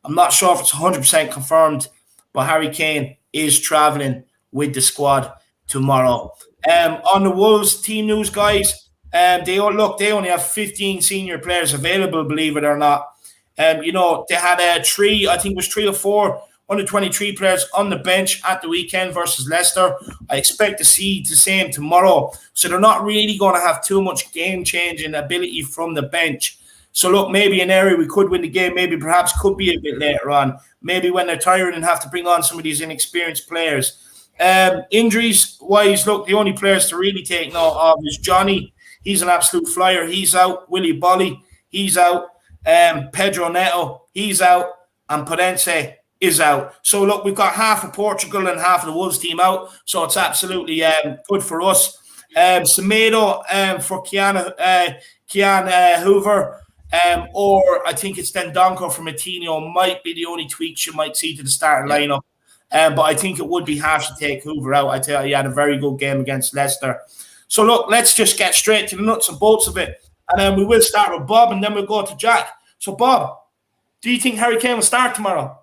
I'm not sure if it's 100% confirmed, but Harry Kane is travelling with the squad tomorrow. On the Wolves team news, guys, they only have 15 senior players available, believe it or not. They had three or four under 23 players on the bench at the weekend versus Leicester. I expect to see the same tomorrow. So they're not really going to have too much game-changing ability from the bench. So look, maybe an area we could win the game, maybe perhaps could be a bit later on. Maybe when they're tired and have to bring on some of these inexperienced players. Injuries-wise, look, the only players to really take note of is Johnny. He's an absolute flyer. He's out. Willy Bolly, he's out. Pedro Neto, he's out. And Podense is out. So look, we've got half of Portugal and half of the Wolves team out. So it's absolutely good for us. Semedo for Kian Hoover. Or I think it's Dendonko from Matinho might be the only tweaks you might see to the starting lineup. But I think it would be harsh to take Hoover out. I tell you, he had a very good game against Leicester. So look, let's just get straight to the nuts and bolts of it. And then we will start with Bob and then we'll go to Jack. So Bob, do you think Harry Kane will start tomorrow?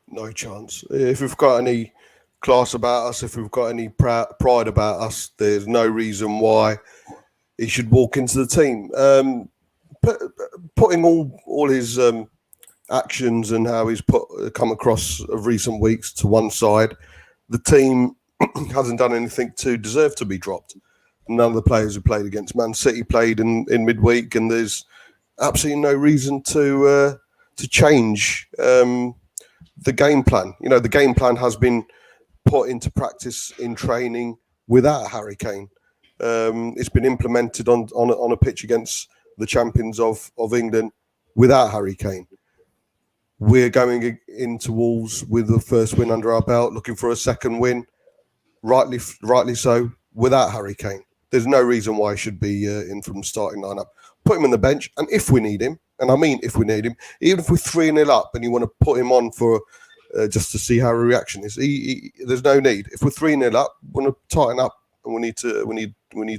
No chance. If we've got any class about us, if we've got any pride about us, there's no reason why he should walk into the team. Putting all his actions and how he's come across of recent weeks to one side, the team hasn't done anything to deserve to be dropped. None of the players who played against Man City played in midweek, and there's absolutely no reason to change the game plan. You know, the game plan has been put into practice in training without Harry Kane. It's been implemented on a pitch against the champions of England without Harry Kane. We're going into Wolves with the first win under our belt, looking for a second win, rightly so, without Harry Kane. There's no reason why he should be in from the starting lineup. Put him on the bench, and if we need him, and I mean if we need him, even if we're 3-0 up and you want to put him on for just to see how a reaction is, there's no need. If we're 3-0 up, we want to tighten up, and we need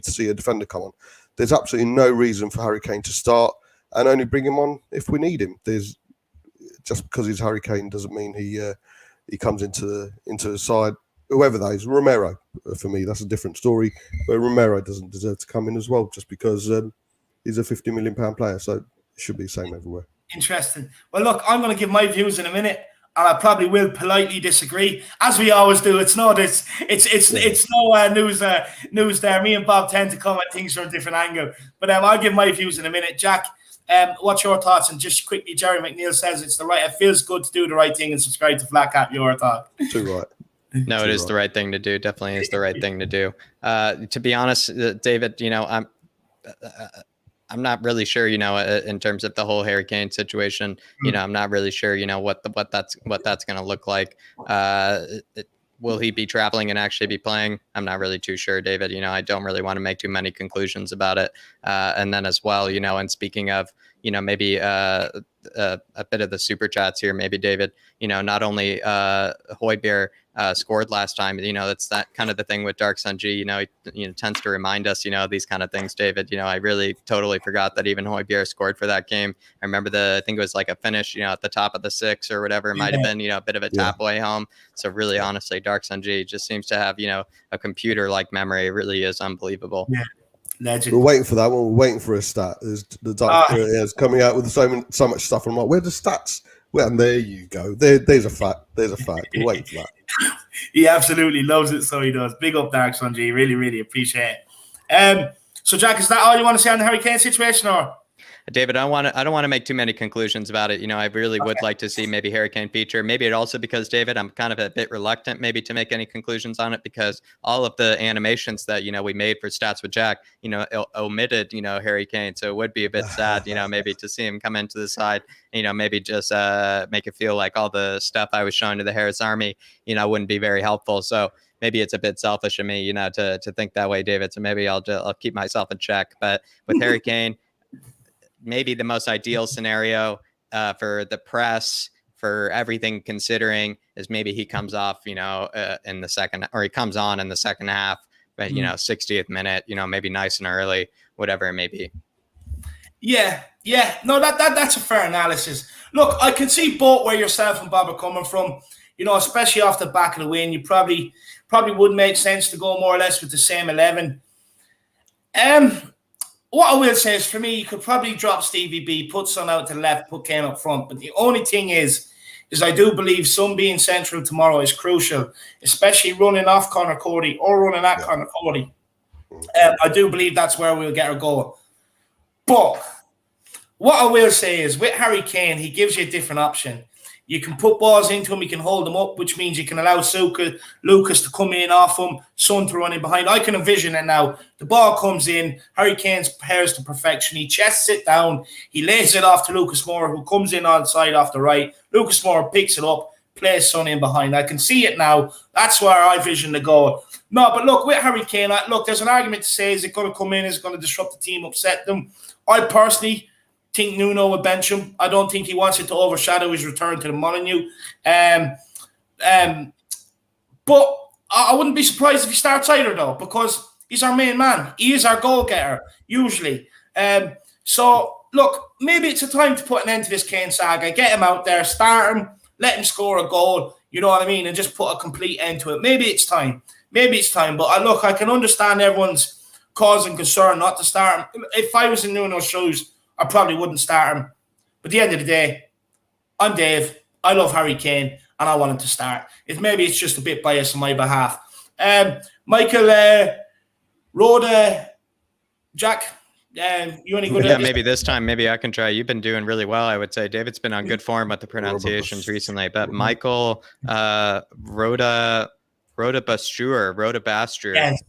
to see a defender come on. There's absolutely no reason for Harry Kane to start and only bring him on if we need him. Just because he's Harry Kane doesn't mean he comes into the side. Whoever that is, Romero, for me, that's a different story. But Romero doesn't deserve to come in as well, just because he's a £50 million player. So it should be the same everywhere. Interesting. Well, look, I'm going to give my views in a minute, and I probably will politely disagree, as we always do. It's no news there. Me and Bob tend to come at things from a different angle. But I'll give my views in a minute. Jack, what's your thoughts? And just quickly, Jerry McNeil says it feels good to do the right thing and subscribe to flatcapeurotalk. Too right. No, it is the right thing to do. Definitely is the right thing to do. To be honest, David, I'm not really sure, in terms of the whole Harry Kane situation, I'm not really sure, what that's going to look like. Will he be traveling and actually be playing? I'm not really too sure, David. I don't really want to make too many conclusions about it. And then as well, and speaking of, maybe a bit of the super chats here, maybe David, not only Højbjerg scored last time, that's that kind of the thing with Dark Sun G, he tends to remind us, these kind of things, David. I really totally forgot that even Højbjerg scored for that game. I remember I think it was like a finish, at the top of the 6 or whatever it might have been, a bit of a tap away home. So really, honestly, Dark Sun G just seems to have, a computer-like memory. It really is unbelievable. Yeah. Legend. We're waiting for that one. We're waiting for a stat. It's coming out with so much stuff. I'm like, where are the stats? Well, and there you go. There's a fact. We're waiting for that. He absolutely loves it, so he does. Big up, Dark Sun G. Really, really appreciate it. So, Jack, is that all you want to say on the Harry Kane situation, or? David, I don't want to make too many conclusions about it. You know, I really would like to see maybe Harry Kane feature. Maybe it also because, David, I'm kind of a bit reluctant maybe to make any conclusions on it, because all of the animations that, you know, we made for Stats with Jack, you know, omitted, you know, Harry Kane. So it would be a bit sad, you know, maybe to see him come into the side, you know, maybe just make it feel like all the stuff I was showing to the Harris Army, you know, wouldn't be very helpful. So maybe it's a bit selfish of me, you know, to think that way, David. So maybe I'll keep myself in check. But with Harry Kane, maybe the most ideal scenario for the press, for everything considering, is maybe he comes off, you know, in the second, or he comes on in the second half, but, you know, 60th minute, you know, maybe nice and early, whatever it may be. Yeah. No, that's a fair analysis. Look, I can see both where yourself and Bob are coming from. You know, especially off the back of the win, you probably would make sense to go more or less with the same 11. What I will say is, for me, you could probably drop Stevie B, put Son out to the left, put Kane up front. But the only thing is I do believe Son being central tomorrow is crucial, especially running off Conor Cody or running at Conor Cody. I do believe that's where we'll get our goal. But what I will say is, with Harry Kane, he gives you a different option. You can put balls into him, you can hold them up, which means you can allow Lucas to come in off him, Son to run in behind. I can envision it now. The ball comes in, Harry Kane prepares to perfection. He chests it down, he lays it off to Lucas Moura, who comes in on side off the right. Lucas Moura picks it up, plays Son in behind. I can see it now. That's where I vision the goal. No, but look, with Harry Kane, there's an argument to say, is it going to come in? Is it going to disrupt the team, upset them? I personally think Nuno would bench him. I don't think he wants it to overshadow his return to the Molineux. But I wouldn't be surprised if he starts either, though, because he's our main man. He is our goal-getter, usually. So, look, maybe it's a time to put an end to this Kane saga. Get him out there, start him, let him score a goal, you know what I mean, and just put a complete end to it. Maybe it's time. But, look, I can understand everyone's cause and concern not to start him. If I was in Nuno's shoes, I probably wouldn't start him. But at the end of the day, I'm Dave. I love Harry Kane, and I want him to start. Maybe it's just a bit biased on my behalf. Michael, Rhoda, Jack, you any good? Yeah, maybe this time, maybe I can try. You've been doing really well, I would say. David's been on good form with the pronunciations recently. But Michael, Rhoda Bastur, Yes.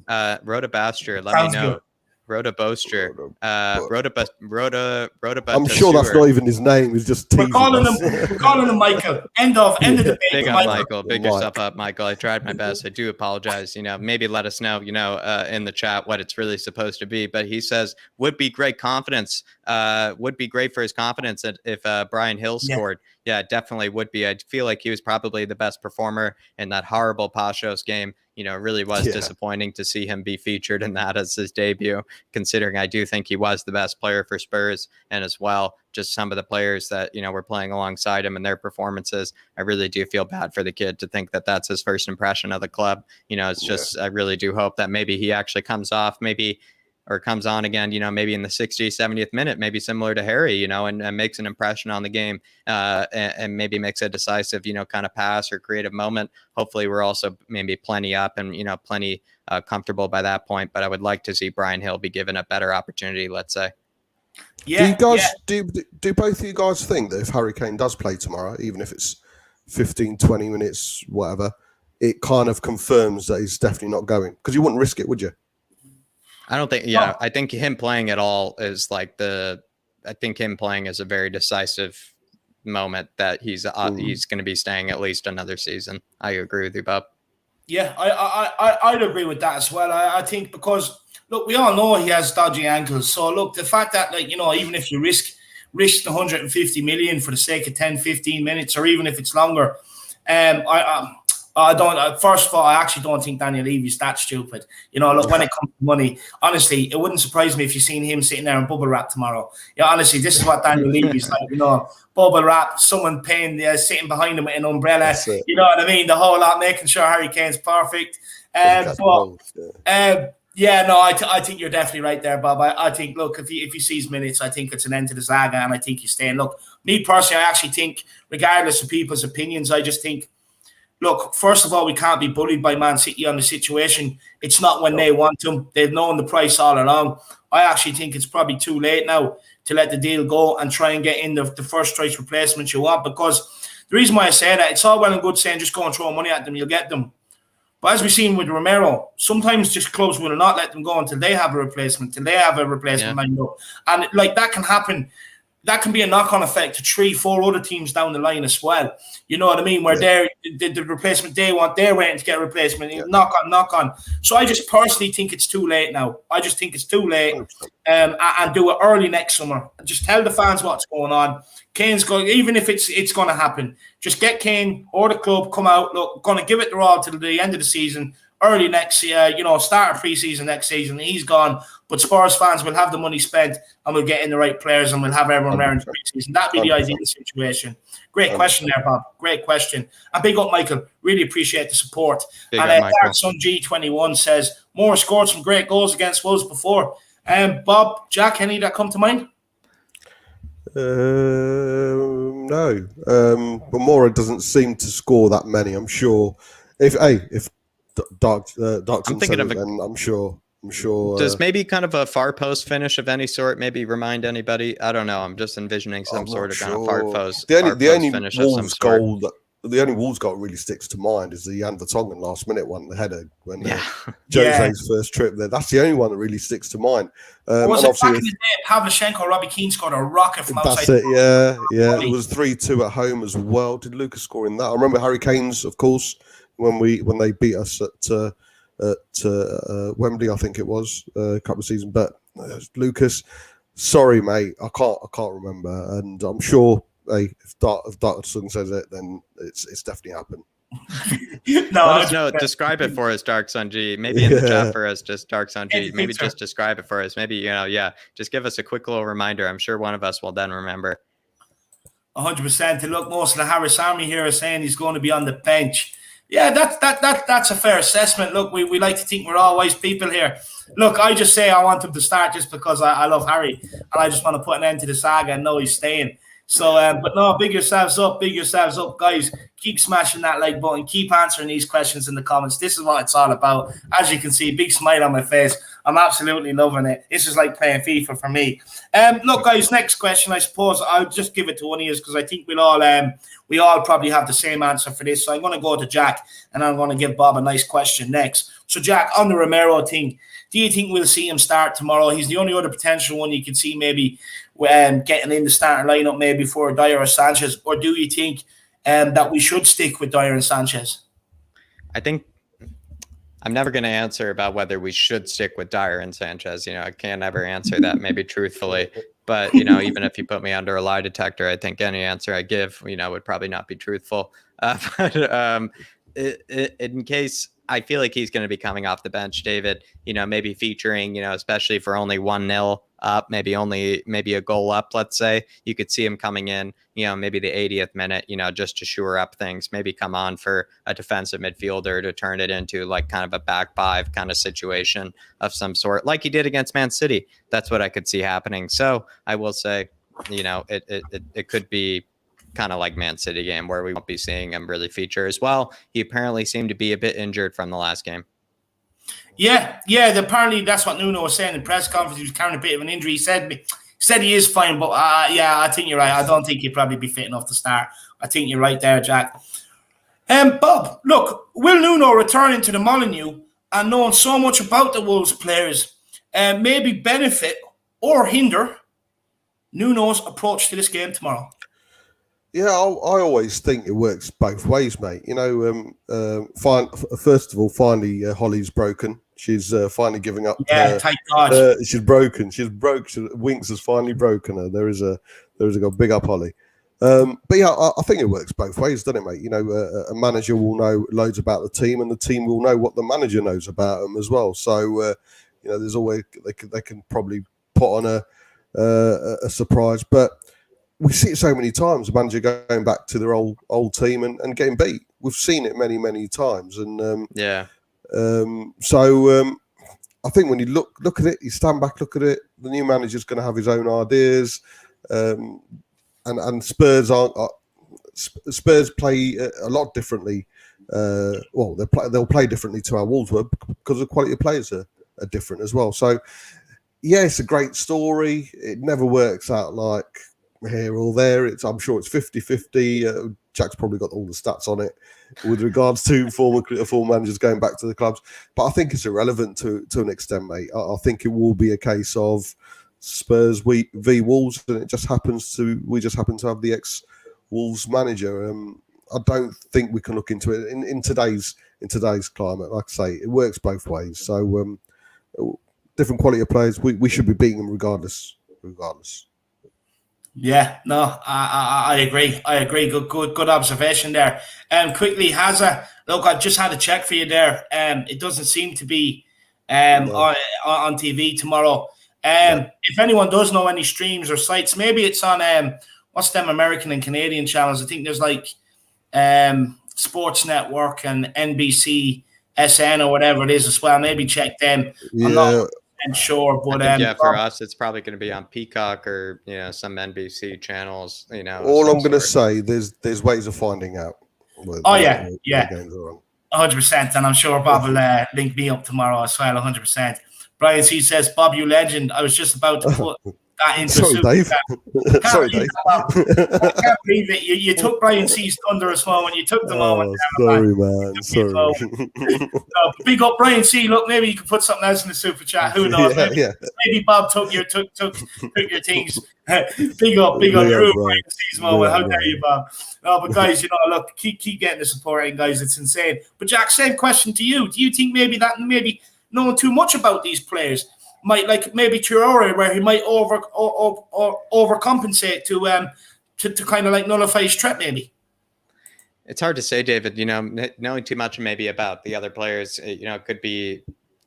Rhoda Bastur, let Sounds me know. good. Rhoda Boaster, Rhoda. I'm sure that's not even his name. He's just teasing us. We're calling him Michael. End of debate. Big up, Michael. Big yourself up, Michael. I tried my best. I do apologize. You know, maybe let us know, in the chat what it's really supposed to be. But he says would be great confidence. Would be great for his confidence if Brian Hill scored. Yeah, it definitely would be. I feel like he was probably the best performer in that horrible Pashos game. You know, it really was disappointing to see him be featured in that as his debut, considering I do think he was the best player for Spurs, and as well, just some of the players that, were playing alongside him and their performances. I really do feel bad for the kid to think that that's his first impression of the club. It's just, I really do hope that maybe he actually comes off, or comes on again, maybe in the 60th, 70th minute, maybe similar to Harry, and makes an impression on the game, and maybe makes a decisive, kind of pass or creative moment. Hopefully we're also maybe plenty up and, plenty comfortable by that point. But I would like to see Brian Hill be given a better opportunity, let's say. Yeah. Do you guys, do both of you guys think that if Harry Kane does play tomorrow, even if it's 15, 20 minutes, whatever, it kind of confirms that he's definitely not going? Because you wouldn't risk it, would you? I don't think, I think him playing at all is I think him playing is a very decisive moment that he's going to be staying at least another season. I agree with you, Bob. Yeah, I'd agree with that as well. I think because, look, we all know he has dodgy ankles. So, look, the fact that, even if you risk the 150 million for the sake of 10, 15 minutes, or even if it's longer, I don't. First of all, I actually don't think Daniel Levy's that stupid. Look, when it comes to money, honestly, it wouldn't surprise me if you seen him sitting there in bubble wrap tomorrow. Yeah, honestly, this is what Daniel Levy's like. Bubble wrap, someone paying, sitting behind him with an umbrella. You know what I mean? The whole lot, making sure Harry Kane's perfect. I think you're definitely right there, Bob. I think, look, if he sees minutes, I think it's an end to the saga, and I think he's staying. Look, me personally, I actually think, regardless of people's opinions, I just think look, first of all, we can't be bullied by Man City on the situation. It's not when they want them. They've known the price all along. I actually think it's probably too late now to let the deal go and try and get in the first choice replacements you want, because the reason why I say that, it's all well and good saying just go and throw money at them, you'll get them. But as we've seen with Romero, sometimes just clubs will not let them go until they have a replacement, lined up. And like that can happen. That can be a knock-on effect to 3-4 other teams down the line as well. You know what I mean? Where they're the replacement they want, they're waiting to get a replacement. Knock on. So I just personally think it's too late now. I just think it's too late, and do it early next summer. Just tell the fans what's going on. Kane's going, even if it's going to happen. Just get Kane or the club come out. Look, going to give it their all till the end of the season. Early next year, start a pre-season next season. He's gone, but Spurs fans will have the money spent and we'll get in the right players and we'll have everyone there in the pre-season. That'd be the ideal situation. Great question there, Bob. Great question. And big up, Michael. Really appreciate the support. And Dark Sun G21 says, Moore scored some great goals against Wolves before. Bob, Jack, any that come to mind? No. But Moore doesn't seem to score that many. I'm sure. If Dark I'm thinking of then I'm sure. Does maybe kind of a far post finish of any sort maybe remind anybody? I don't know. I'm just envisioning some sort of kind of far post. The only finish Wolves goal the only Wolves goal really sticks to mind is the Jan Vertonghen last minute one, the header when Jose's first trip there. That's the only one that really sticks to mind. Was it back in the day? Pavlyuchenko or Robbie Keane scored a rocket from outside. That's it. Yeah. It was 3-2 at home as well. Did Lucas score in that? I remember Harry Kane's, of course. When they beat us at Wembley, I think it was a couple of seasons. But Lucas, sorry, mate, I can't remember. And I'm sure if Darkson says it, then it's definitely happened. No, describe it for us, Dark Sun G. Maybe in the chat for us, just Dark Sun G. Maybe just describe it for us. Maybe just give us a quick little reminder. I'm sure one of us will then remember. 100%. And look, most of the Harris Army here are saying he's going to be on the bench. Yeah, that's a fair assessment. Look, we like to think we're all wise people here. Look, I just say I want him to start just because I love Harry and I just want to put an end to the saga and know he's staying. So, but no, big yourselves up, guys. Keep smashing that like button. Keep answering these questions in the comments. This is what it's all about. As you can see, big smile on my face. I'm absolutely loving it. This is like playing FIFA for me. Look, guys, next question. I suppose I'll just give it to one of you because I think we all probably have the same answer for this. So I'm going to go to Jack and I'm going to give Bob a nice question next. So, Jack, on the Romero thing, do you think we'll see him start tomorrow? He's the only other potential one you can see maybe getting in the starting lineup maybe for Dyer or Sanchez, or do you think that we should stick with Dyer and Sanchez? I think I'm never going to answer about whether we should stick with Dyer and Sanchez. I can't ever answer that maybe truthfully. But, even if you put me under a lie detector, I think any answer I give, would probably not be truthful. But in case I feel like he's going to be coming off the bench, David, maybe featuring, especially for only 1-0 up, maybe a goal up, let's say, you could see him coming in, maybe the 80th minute, just to shore up things, maybe come on for a defensive midfielder to turn it into like kind of a back five kind of situation of some sort, like he did against Man City. That's what I could see happening. So I will say, it could be kind of like Man City game where we won't be seeing him really feature as well. He apparently seemed to be a bit injured from the last game. Yeah. Apparently that's what Nuno was saying in press conference. He was carrying a bit of an injury. He said he is fine, but I think you're right. I don't think he'd probably be fit enough to start. I think you're right there, Jack. Bob, look, will Nuno return into the Molineux and knowing so much about the Wolves players maybe benefit or hinder Nuno's approach to this game tomorrow? Yeah, I always think it works both ways, mate. First of all, finally, Holly's broken. She's finally giving up. Yeah, thank God. She's broken. Winks has finally broken her. There is a big up, Holly. But yeah, I think it works both ways, doesn't it, mate? A manager will know loads about the team, and the team will know what the manager knows about them as well. So, there's always they can probably put on a surprise, but we see it so many times, the manager going back to their old team and getting beat. We've seen it many, many times. And so I think when you look at it, you stand back, look at it, the new manager's going to have his own ideas. And Spurs Spurs play a lot differently they'll play differently to our Wolves were because the quality of players are different as well. So, yeah, it's a great story. It never works out like here or there. I'm sure it's 50-50. Jack's probably got all the stats on it with regards to former managers going back to the clubs. But I think it's irrelevant to an extent, mate. I think it will be a case of Spurs v Wolves, and we just happen to have the ex-Wolves manager. I don't think we can look into it in today's climate. Like I say, it works both ways. So different quality of players, we should be beating them regardless. Yeah, no, I agree. Good observation there. Quickly, Hazza, look, I just had a check for you there. It doesn't seem to be on TV tomorrow. If anyone does know any streams or sites, maybe it's on what's them American and Canadian channels. I think there's like Sports Network and NBC SN or whatever it is as well. Maybe check them. Yeah. I'm not sure, but for us, it's probably going to be on Peacock or some NBC channels. All I'm going to say, there's ways of finding out. Yeah, 100%, and I'm sure Bob will link me up tomorrow as well. 100%. Brian C says, "Bob, you legend." I was just about to put that into Sorry, Dave. Sorry, Dave. I can't believe it. You took Brian C's thunder as well when you took the moment. Sorry, man. Sorry. Big up Brian C. Look, maybe you could put something else in the super chat. Who knows? Maybe Bob took your things. Big up Brian C's moment. How dare you, Bob? No, but guys, look, keep getting the support in, guys. It's insane. But Jack, same question to you. Do you think maybe knowing too much about these players might, like maybe Traore, where he might overcompensate to kind of like nullify his threat, maybe? It's hard to say, David. Knowing too much maybe about the other players,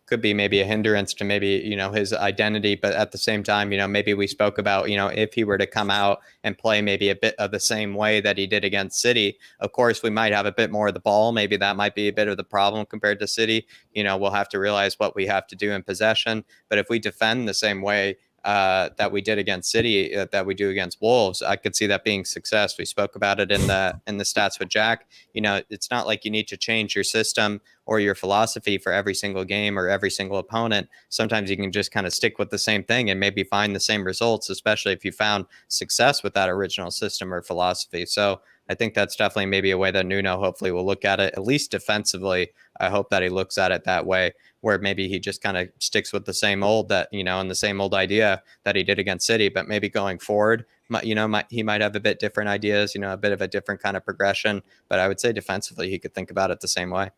could be maybe a hindrance to maybe his identity. But at the same time, maybe we spoke about if he were to come out and play maybe a bit of the same way that he did against City, of course we might have a bit more of the ball. Maybe that might be a bit of the problem compared to City. We'll have to realize what we have to do in possession. But if we defend the same way that we did against City, that we do against Wolves, I could see that being success. We spoke about it in the stats with Jack. It's not like you need to change your system or your philosophy for every single game or every single opponent. Sometimes you can just kind of stick with the same thing and maybe find the same results, especially if you found success with that original system or philosophy. So I think that's definitely maybe a way that Nuno hopefully will look at it, at least defensively. I hope that he looks at it that way, where maybe he just kind of sticks with the same old and the same old idea that he did against City, but maybe going forward, he might have a bit different ideas, a bit of a different kind of progression. But I would say defensively, he could think about it the same way.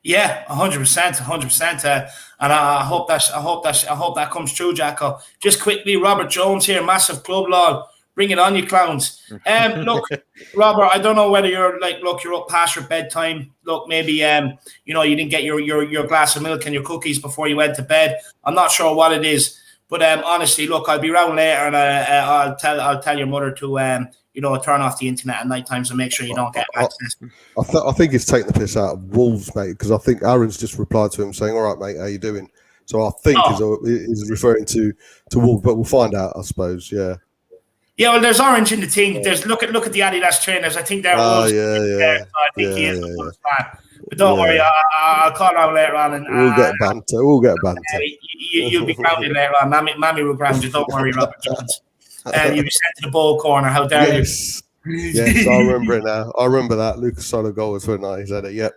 Yeah, 100%. And I hope that comes true, Jacko. Just quickly, Robert Jones here, massive club lol. Bring it on, you clowns. Look, Robert, I don't know whether you're up past your bedtime. Look, maybe you didn't get your glass of milk and your cookies before you went to bed. I'm not sure what it is, but honestly, look, I'll be around later, and I'll tell your mother to turn off the internet at night times and make sure you don't get access. I think he's taking the piss out of Wolves, mate, because I think Aaron's just replied to him saying, "All right, mate, how you doing?" So I think he's referring to Wolves, but we'll find out, I suppose. Yeah. Yeah, well, there's orange in the thing. There's look at the Adidas trainers. I think they're Wolves. Yeah. So I think he is the Wolves fan. But don't worry, I'll call around later on, and we'll get banter. You'll be grounded later on. Mammy will ground you. Don't worry, Robert Jones. You'll be sent to the ball corner. How dare you? Yes, I remember it now. I remember that. Lucas solo goal was when I said it. Yep.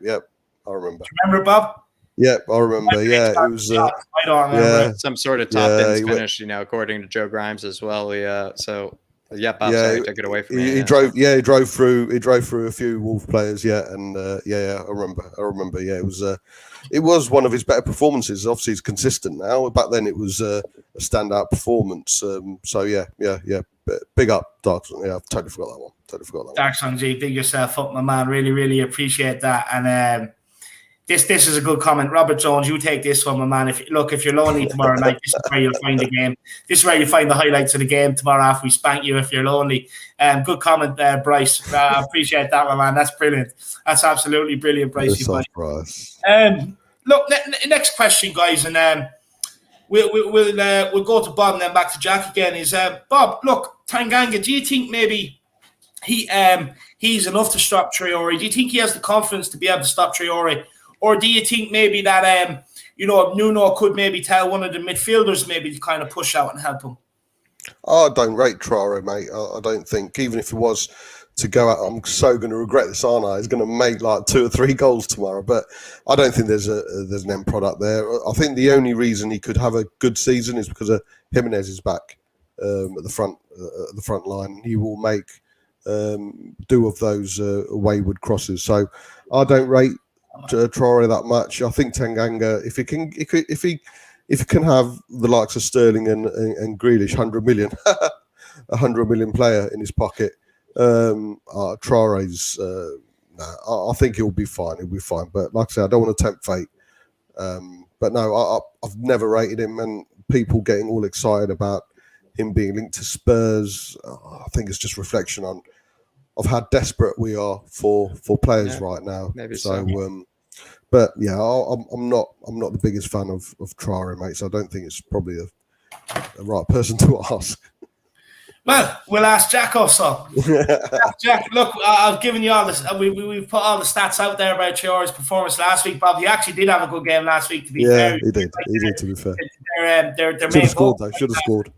I remember. Do you remember it, Bob? Yep, I remember. Yeah, it was. I don't remember. Some sort of top ends finish, according to Joe Grimes as well. Yeah, so. Yeah, Bob, sorry, took it away from me. He drove through a few Wolves players. Yeah, and I remember. Yeah, it was one of his better performances. Obviously, he's consistent now. Back then, it was a standout performance. So yeah. Big up, Dark Song. Yeah, I've totally forgot that one. Dark Song G, big yourself up, my man. Really, really appreciate that. And this is a good comment. Robert Jones, you take this one, my man. If you're lonely tomorrow night, this is where you'll find the game. This is where you'll find the highlights of the game tomorrow after we spank you if you're lonely. Good comment there, Bryce. I appreciate that, my man. That's brilliant. That's absolutely brilliant, Bryce. Look, next question, guys, and we'll go to Bob and then back to Jack again. Is Bob? Look, Tanganga, do you think maybe he's enough to stop Traore? Do you think he has the confidence to be able to stop Traore? Or do you think maybe that Nuno could maybe tell one of the midfielders maybe to kind of push out and help him? I don't rate Traore, mate. I don't think, even if it was to go out, I'm so going to regret this, aren't I? He's going to make like 2 or 3 goals tomorrow, but I don't think there's an end product there. I think the only reason he could have a good season is because Jimenez is back at the front line. He will make do of those wayward crosses. So I don't rate Traore that much. I think Tanganga, if he can have the likes of Sterling and Grealish, 100 million, a 100 million player in his pocket, Traore's, I think he'll be fine. He'll be fine. But like I said, I don't want to tempt fate. But no, I've never rated him, and people getting all excited about him being linked to Spurs, I think it's just reflection of how desperate we are for players right now. Maybe so. But yeah, I'm not the biggest fan of Traore, mate. So I don't think it's probably the right person to ask. Well, we'll ask Jack also. Jack, look, I've given you all this. We've put all the stats out there about Traore's performance last week. Bob, he actually did have a good game last week. To be fair, he did. He did. To be fair, their should have scored though. Should have scored.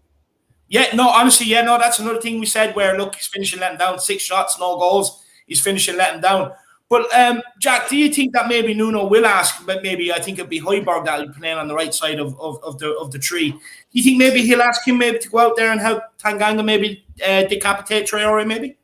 Yeah, no, honestly, yeah, no, that's another thing we said where, look, he's finishing letting down 6 shots, no goals. He's finishing letting down. But, Jack, do you think that maybe Nuno will ask, but maybe I think it'd be Højbjerg that will be playing on the right side of the tree. Do you think maybe he'll ask him maybe to go out there and help Tanganga maybe decapitate Traore maybe?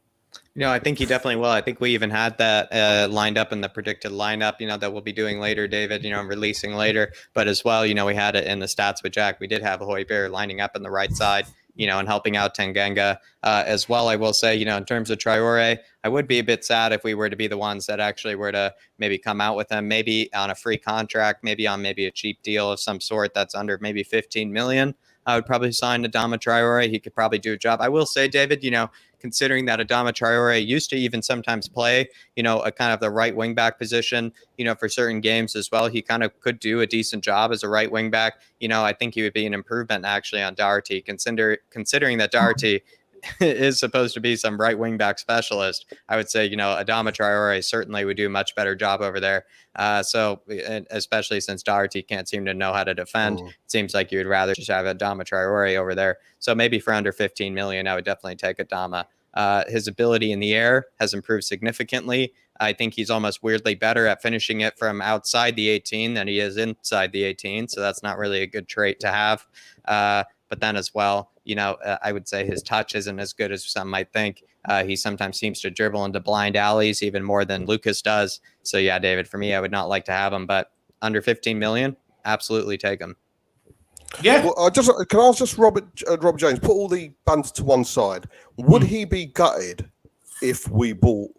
I think he definitely will. I think we even had that lined up in the predicted lineup, that we'll be doing later, David, releasing later. But as well, we had it in the stats with Jack. We did have Højbjerg lining up on the right side, and helping out Tanganga as well. I will say, in terms of Traore, I would be a bit sad if we were to be the ones that actually were to maybe come out with him, maybe on a free contract, maybe on a cheap deal of some sort that's under maybe 15 million. I would probably sign Adama Traore. He could probably do a job. I will say, David, considering that Adama Traore used to even sometimes play, a kind of the right wing back position, for certain games as well. He kind of could do a decent job as a right wing back. I think he would be an improvement actually on Doherty, considering that Doherty is supposed to be some right wing back specialist. I would say, Adama Traore certainly would do a much better job over there. So especially since Doherty can't seem to know how to defend, it seems like you would rather just have Adama Traore over there. So maybe for under 15 million, I would definitely take Adama. His ability in the air has improved significantly. I think he's almost weirdly better at finishing it from outside the 18 than he is inside the 18. So that's not really a good trait to have. But then as well, I would say his touch isn't as good as some might think. He sometimes seems to dribble into blind alleys even more than Lucas does. So yeah, David, for me, I would not like to have him, but under 15 million, absolutely take him. Yeah. Well, can I ask just Robert James, put all the banter to one side. Would he be gutted if we bought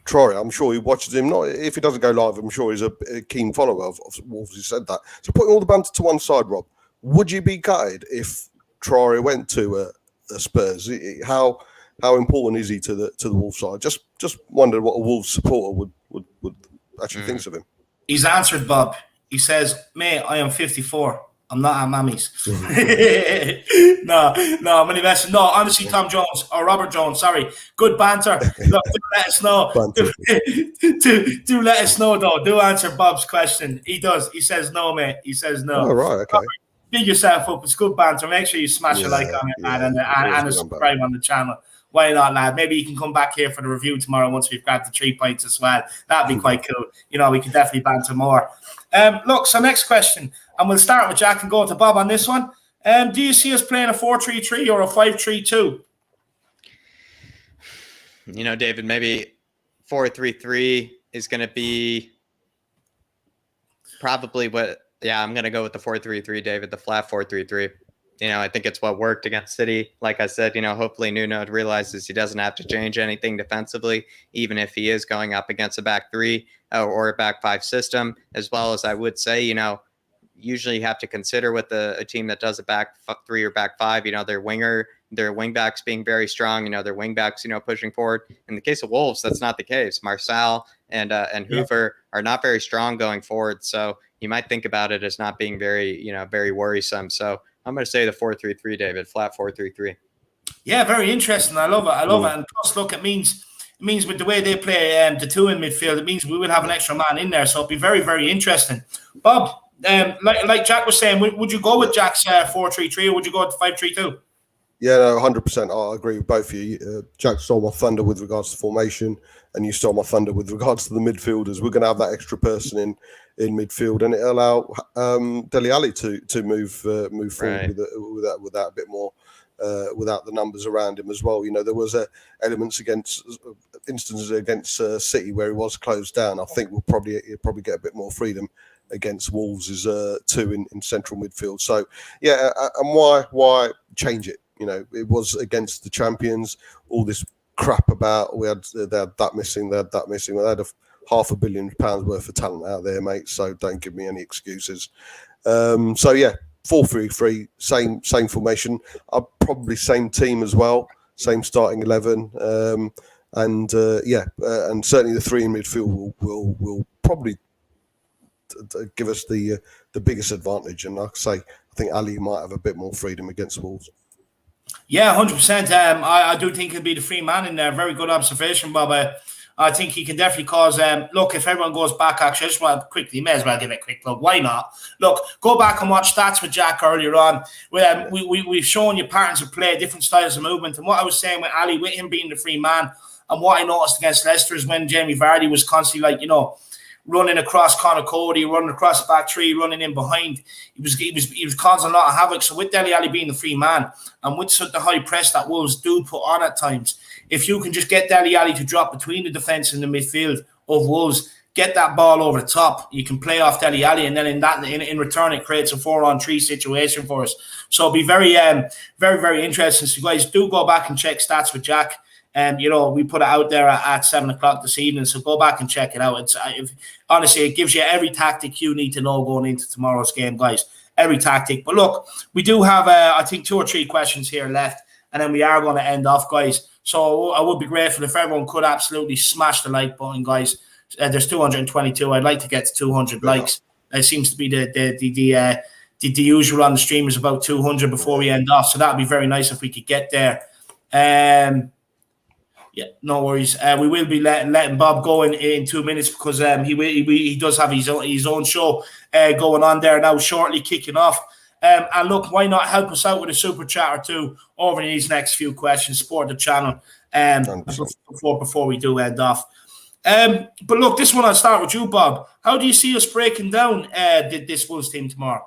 Traore? I'm sure he watches him. Not if he doesn't go live. I'm sure he's a keen follower of Wolves. He said that. So putting all the banter to one side, Rob, would you be gutted if Traore went to Spurs? How important is he to the Wolves side? Just wondered what a Wolves supporter would actually think of him. He's answered, Bob. He says, "Mate, I am 54. I'm not at Mammy's." No, I'm only messing. No, honestly, Tom Jones or Robert Jones, sorry. Good banter. Look, do let us know. Do let us know, though. Do answer Bob's question. He does. He says no, mate. He says no. Oh, right, okay. Big yourself up. It's good banter. Make sure you smash a like on it, and a subscribe on the channel. Why not, lad? Maybe you can come back here for the review tomorrow once we've got the 3 points as well. That'd be quite cool. We can definitely banter more. Look, so next question, and we'll start with Jack and go to Bob on this one. Do you see us playing a 4-3-3 or a 5-3-2? David, maybe 4-3-3 is going to be probably what. Yeah, I'm going to go with the 4-3-3, David, the flat 4-3-3. I think it's what worked against City. Like I said, hopefully Nuno realizes he doesn't have to change anything defensively, even if he is going up against a back 3 or a back 5 system, as well as I would say, usually you have to consider with a team that does a back 3 or back 5, their wing backs being very strong, their wing backs, pushing forward. In the case of Wolves, that's not the case. Marçal and Hoover are not very strong going forward. So you might think about it as not being very, very worrisome. So I'm going to say the 4-3-3, David, flat 4-3-3. Yeah, very interesting. I love it. I love it. And plus, look, it means with the way they play the two in midfield, it means we will have an extra man in there. So it'll be very, very interesting. Bob, like Jack was saying, would you go with Jack's 4-3-3 or would you go with 5-3-2? Yeah, no, 100%. I agree with both of you. Jack stole my thunder with regards to formation, and you stole my thunder with regards to the midfielders. We're going to have that extra person in midfield, and it'll allow Dele Alli to move forward with that a bit more, without the numbers around him as well. You know, there was instances against City where he was closed down. I think he'll probably get a bit more freedom against Wolves as two in central midfield. So yeah, and why change it? You know, it was against the champions. All this crap about they had that missing. They had a £500 million worth of talent out there, mate. So don't give me any excuses. So yeah, 4-3-3, same formation. Probably same team as well, same starting 11. And certainly the three in midfield will probably give us the biggest advantage. And like I say, I think Ali might have a bit more freedom against Wolves. Yeah, 100%. I do think he'll be the free man in there. Very good observation, Bob. I think he can definitely cause. Look, if everyone goes back, actually, I just want to quickly, may as well give it a quick plug. Why not? Look, go back and watch stats with Jack earlier on. We've shown you patterns of play, different styles of movement. And what I was saying with Ali, with him being the free man, and what I noticed against Leicester is when Jamie Vardy was constantly running across Conor Cody, running across the back three, running in behind. He was causing a lot of havoc. So with Dele Alli being the free man and with the high press that Wolves do put on at times, if you can just get Dele Alli to drop between the defence and the midfield of Wolves, get that ball over the top, you can play off Dele Alli, and then in return it creates a 4-on-3 situation for us. So it'll be very, very, very interesting. So guys, do go back and check stats with Jack. We put it out there at 7 o'clock this evening, so go back and check it out. Honestly, it gives you every tactic you need to know going into tomorrow's game, guys. Every tactic. But look, we do have, I think, 2 or 3 questions here left, and then we are going to end off, guys. So I would be grateful if everyone could absolutely smash the like button, guys. There's 222. I'd like to get to 200 likes. It seems to be the usual on the stream is about 200 before we end off, so that would be very nice if we could get there. Yeah, no worries. We will be letting Bob go in 2 minutes because he does have his own show going on there now, shortly kicking off. And look, why not help us out with a super chat or two over these next few questions? Support the channel before we do end off. But look, this one I'll start with you, Bob. How do you see us breaking down this Wolves team tomorrow?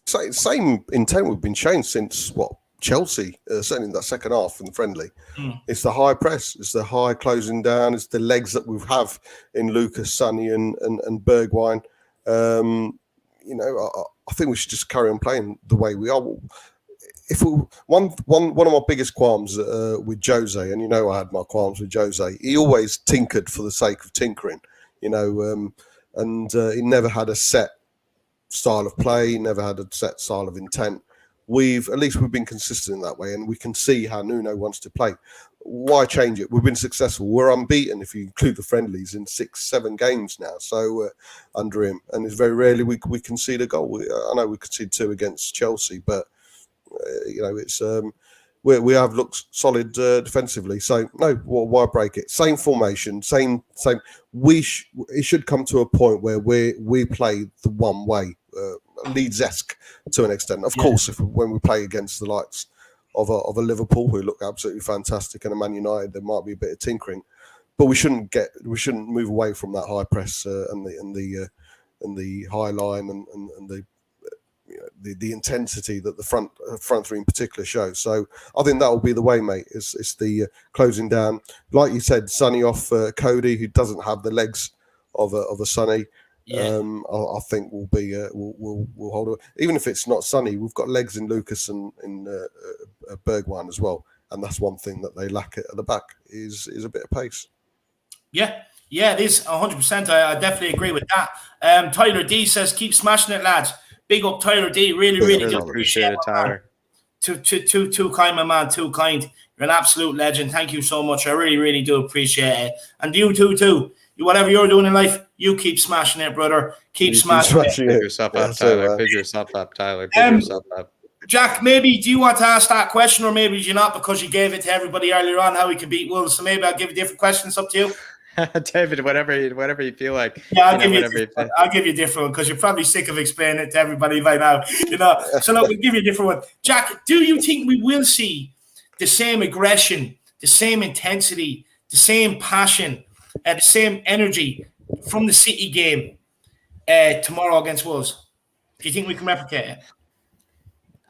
Same intent we've been showing since Chelsea, certainly in that second half in the friendly. It's the high press, it's the high closing down, it's the legs that we have in Lucas, Sonny and Bergwijn. I think we should just carry on playing the way we are. One of my biggest qualms with Jose, and I had my qualms with Jose, he always tinkered for the sake of tinkering, and he never had a set style of play, never had a set style of intent. We've been consistent in that way, and we can see how Nuno wants to play. Why change it? We've been successful. We're unbeaten if you include the friendlies in 6-7 games now. So under him, and it's very rarely we concede a goal. I know we conceded 2 against Chelsea, but it's we have looked solid defensively. So no, why break it? Same formation, same. It should come to a point where we play the one way. Leeds-esque to an extent, of course. When we play against the likes of a Liverpool who look absolutely fantastic and a Man United, there might be a bit of tinkering, but we shouldn't move away from that high press and the high line and the intensity that the front three in particular shows. So I think that will be the way, mate. It's the closing down, like you said, Sonny off Cody, who doesn't have the legs of a Sonny. Yeah. I think we'll hold it. Even if it's not Sonny, we've got legs in Lucas and in Bergwijn as well, and that's one thing that they lack at the back is a bit of pace. Yeah, it is 100%. I definitely agree with that. Tyler D says, "Keep smashing it, lads." Big up, Tyler D. Really do appreciate it, Tyler. Too kind, my man. Too kind. You're an absolute legend. Thank you so much. I really do appreciate it, and you too. Whatever you're doing in life, you keep smashing it, brother. Keep smashing it. Pick yourself up, Tyler. Pick yourself up, Tyler. Pick yourself up. Jack, maybe do you want to ask that question, or maybe do you not, because you gave it to everybody earlier on how we could beat Wolves? So maybe I'll give you different questions. Up to you. David, whatever you feel like. Yeah, I'll give you a different one, because you're probably sick of explaining it to everybody by now. So look, we'll give you a different one. Jack, do you think we will see the same aggression, the same intensity, the same passion, the same energy from the City game tomorrow against Wolves? Do you think we can replicate it?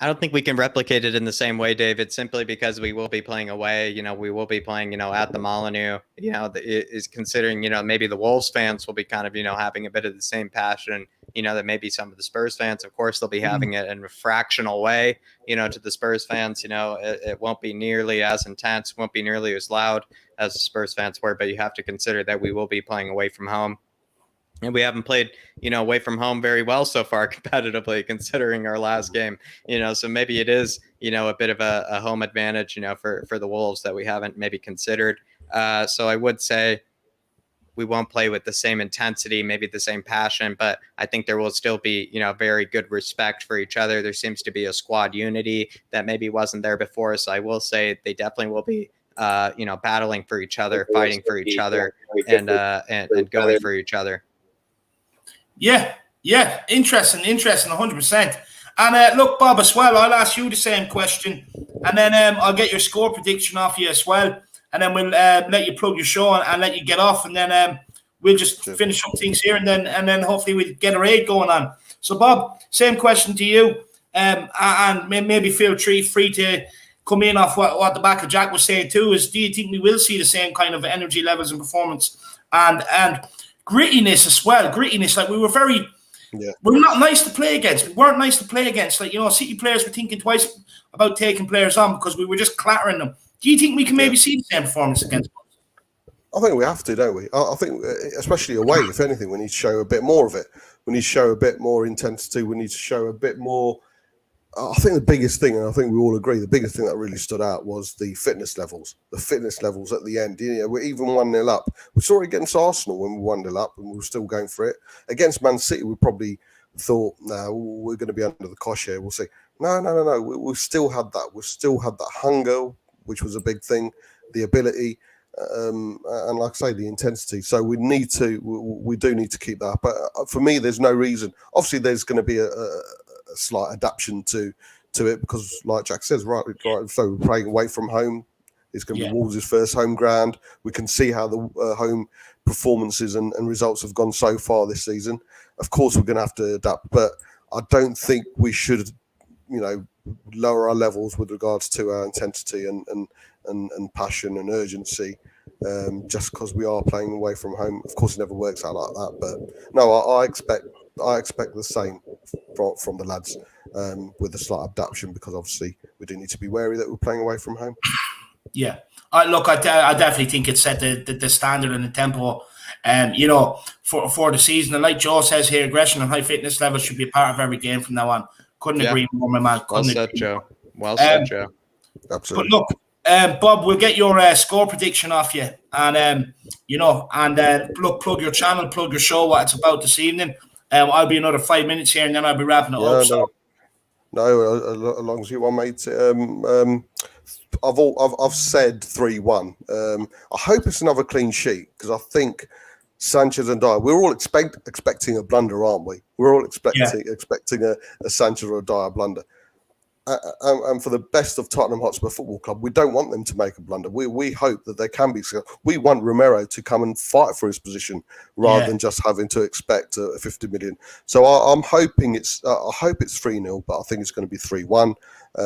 I don't think we can replicate it in the same way, David, simply because we will be playing away. We will be playing, at the Molineux, is considering, maybe the Wolves fans will be kind of, having a bit of the same passion, that maybe some of the Spurs fans, of course, they'll be having it in a fractional way, to the Spurs fans. It won't be nearly as intense, won't be nearly as loud as the Spurs fans were, but you have to consider that we will be playing away from home. And we haven't played, away from home very well so far competitively, considering our last game, so maybe it is, a bit of a home advantage, for the Wolves that we haven't maybe considered. So I would say we won't play with the same intensity, maybe the same passion, but I think there will still be, very good respect for each other. There seems to be a squad unity that maybe wasn't there before. So I will say they definitely will be, battling for each other, fighting for each other, and going for each other. Yeah, interesting, 100%. And look, Bob, as well, I'll ask you the same question, and then I'll get your score prediction off you as well, and then we'll let you plug your show and let you get off, and then we'll just finish up things here, and then hopefully we'll get a raid going on. So, Bob, same question to you, and maybe feel free to come in off what the back of Jack was saying too. Is, do you think we will see the same kind of energy levels and performance and grittiness as well? Grittiness, like we were we're not nice to play against. We weren't nice to play against. Like, City players were thinking twice about taking players on because we were just clattering them. Do you think we can maybe see the same performance against us? I think we have to, don't we? I think, especially away, if anything, we need to show a bit more of it. We need to show a bit more intensity. We need to show a bit more. I think the biggest thing, and I think we all agree, the biggest thing that really stood out was the fitness levels. The fitness levels at the end. We're even 1-0 up. We saw it against Arsenal when we were 1-0 up and we were still going for it. Against Man City, we probably thought, no, we're going to be under the cosh here. We'll see. No. We still had that. We still had that hunger, which was a big thing, the ability, and like I say, the intensity. So we do need to keep that. But for me, there's no reason. Obviously, there's going to be a slight adaptation to it because, like Jack says, right, so we're playing away from home. It's going to be Wolves' first home ground. We can see how the home performances and results have gone so far this season. Of course, we're going to have to adapt, but I don't think we should, lower our levels with regards to our intensity and passion and urgency, just because we are playing away from home. Of course, it never works out like that, but no, I expect the same from the lads, with a slight adaptation, because obviously we do need to be wary that we're playing away from home. Yeah, I definitely think it set the standard and the tempo, for the season. And like Joe says here, aggression and high fitness levels should be a part of every game from now on. Couldn't agree more, my man. Well said, Joe. Well said, Joe. Absolutely. But look, Bob, we'll get your score prediction off you, and look, plug your channel, plug your show, what it's about this evening. I'll be another 5 minutes here, and then I'll be wrapping it up. So. No, as long as you want, mate. I've said 3-1. I hope it's another clean sheet, because I think Sanchez and Dyer, we're all expecting a blunder, aren't we? We're all expecting a Sanchez or a Dyer blunder. And for the best of Tottenham Hotspur Football Club, we don't want them to make a blunder. We hope that they can be. We want Romero to come and fight for his position rather than just having to expect a 50 million. So I'm hoping I hope it's 3-0, but I think it's going to be 3-1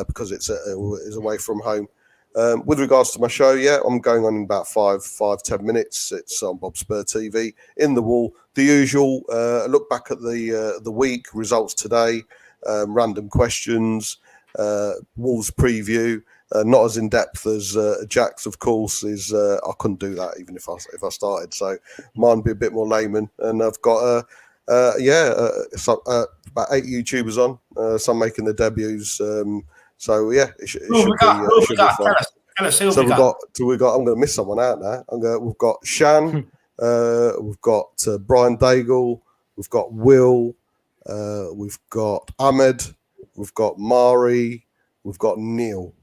because it's away from home. With regards to my show, I'm going on in about 5-10 minutes. It's on Bob Spur TV. In the Wall, the usual look back at the week, results today, random questions. Wolves preview, not as in depth as Jack's, of course. I couldn't do that even if I started. So mine would be a bit more layman. And I've got about 8 YouTubers on, some making their debuts. It should be fun. Tell us so we've got. I'm going to miss someone out now. We've got Shan, we've got Brian Daigle, we've got Will, we've got Ahmed. We've got Mari, we've got Neil,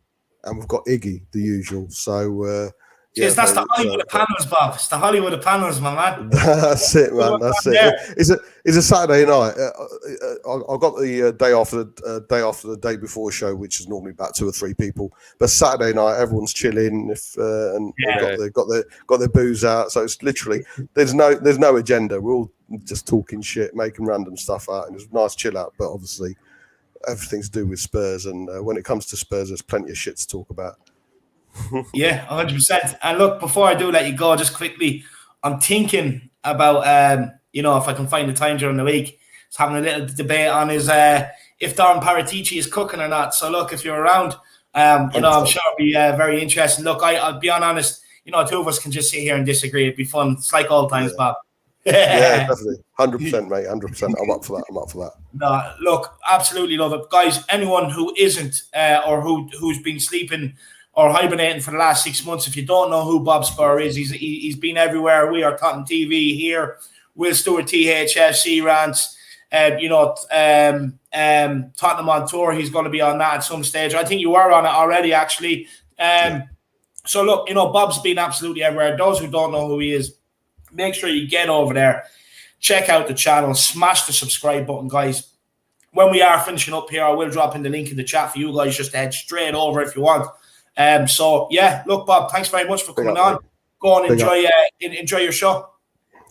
and we've got Iggy, the usual. So Yes, that's the Hollywood of panels, Bob. It's the Hollywood of panels, my man. That's it, man. That's it. It's a Saturday night. I got the day after the day before show, which is normally about 2 or 3 people. But Saturday night, everyone's chilling. Got their booze out. So it's literally there's no agenda. We're all just talking shit, making random stuff out, and it's a nice chill out. But obviously, everything's to do with Spurs, and when it comes to Spurs, there's plenty of shit to talk about. Yeah, 100%. And look, before I do let you go, just quickly, I'm thinking about, if I can find the time during the week, it's having a little debate on if Darren Paratici is cooking or not. So look, if you're around, I'm sure it'll be very interesting. Look, I'll be honest, 2 of us can just sit here and disagree. It'd be fun. It's like old times, Bob. Yeah, definitely. 100%, mate. 100%. I'm up for that. No, look, absolutely love it. Guys, anyone who isn't or who's been sleeping or hibernating for the last 6 months, if you don't know who Bob Spur is, he's been everywhere. We are Tottenham TV here. Will Stewart, THFC rants. Tottenham on tour. He's going to be on that at some stage. I think you were on it already, actually. So look, Bob's been absolutely everywhere. Those who don't know who he is, make sure you get over there, check out the channel, smash the subscribe button, guys. When we are finishing up here, I will drop in the link in the chat for you guys just to head straight over if you want. Look, Bob, thanks very much for coming on. Go and enjoy your show.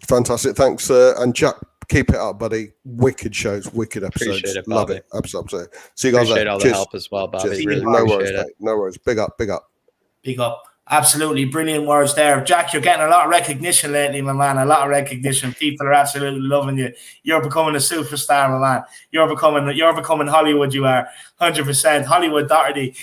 Fantastic, thanks, and Jack, keep it up, buddy. Wicked shows, wicked episodes. Appreciate it, love it, absolutely. See you guys later. Appreciate all the Cheers. help as well, Bobby. Cheers. Really no appreciate worries, it. mate. No worries. Big up. Big up. Absolutely brilliant words there. Jack, you're getting a lot of recognition lately, my man. A lot of recognition. People are absolutely loving you. You're becoming a superstar, my man. You're becoming Hollywood, you are. 100%. Hollywood Doherty.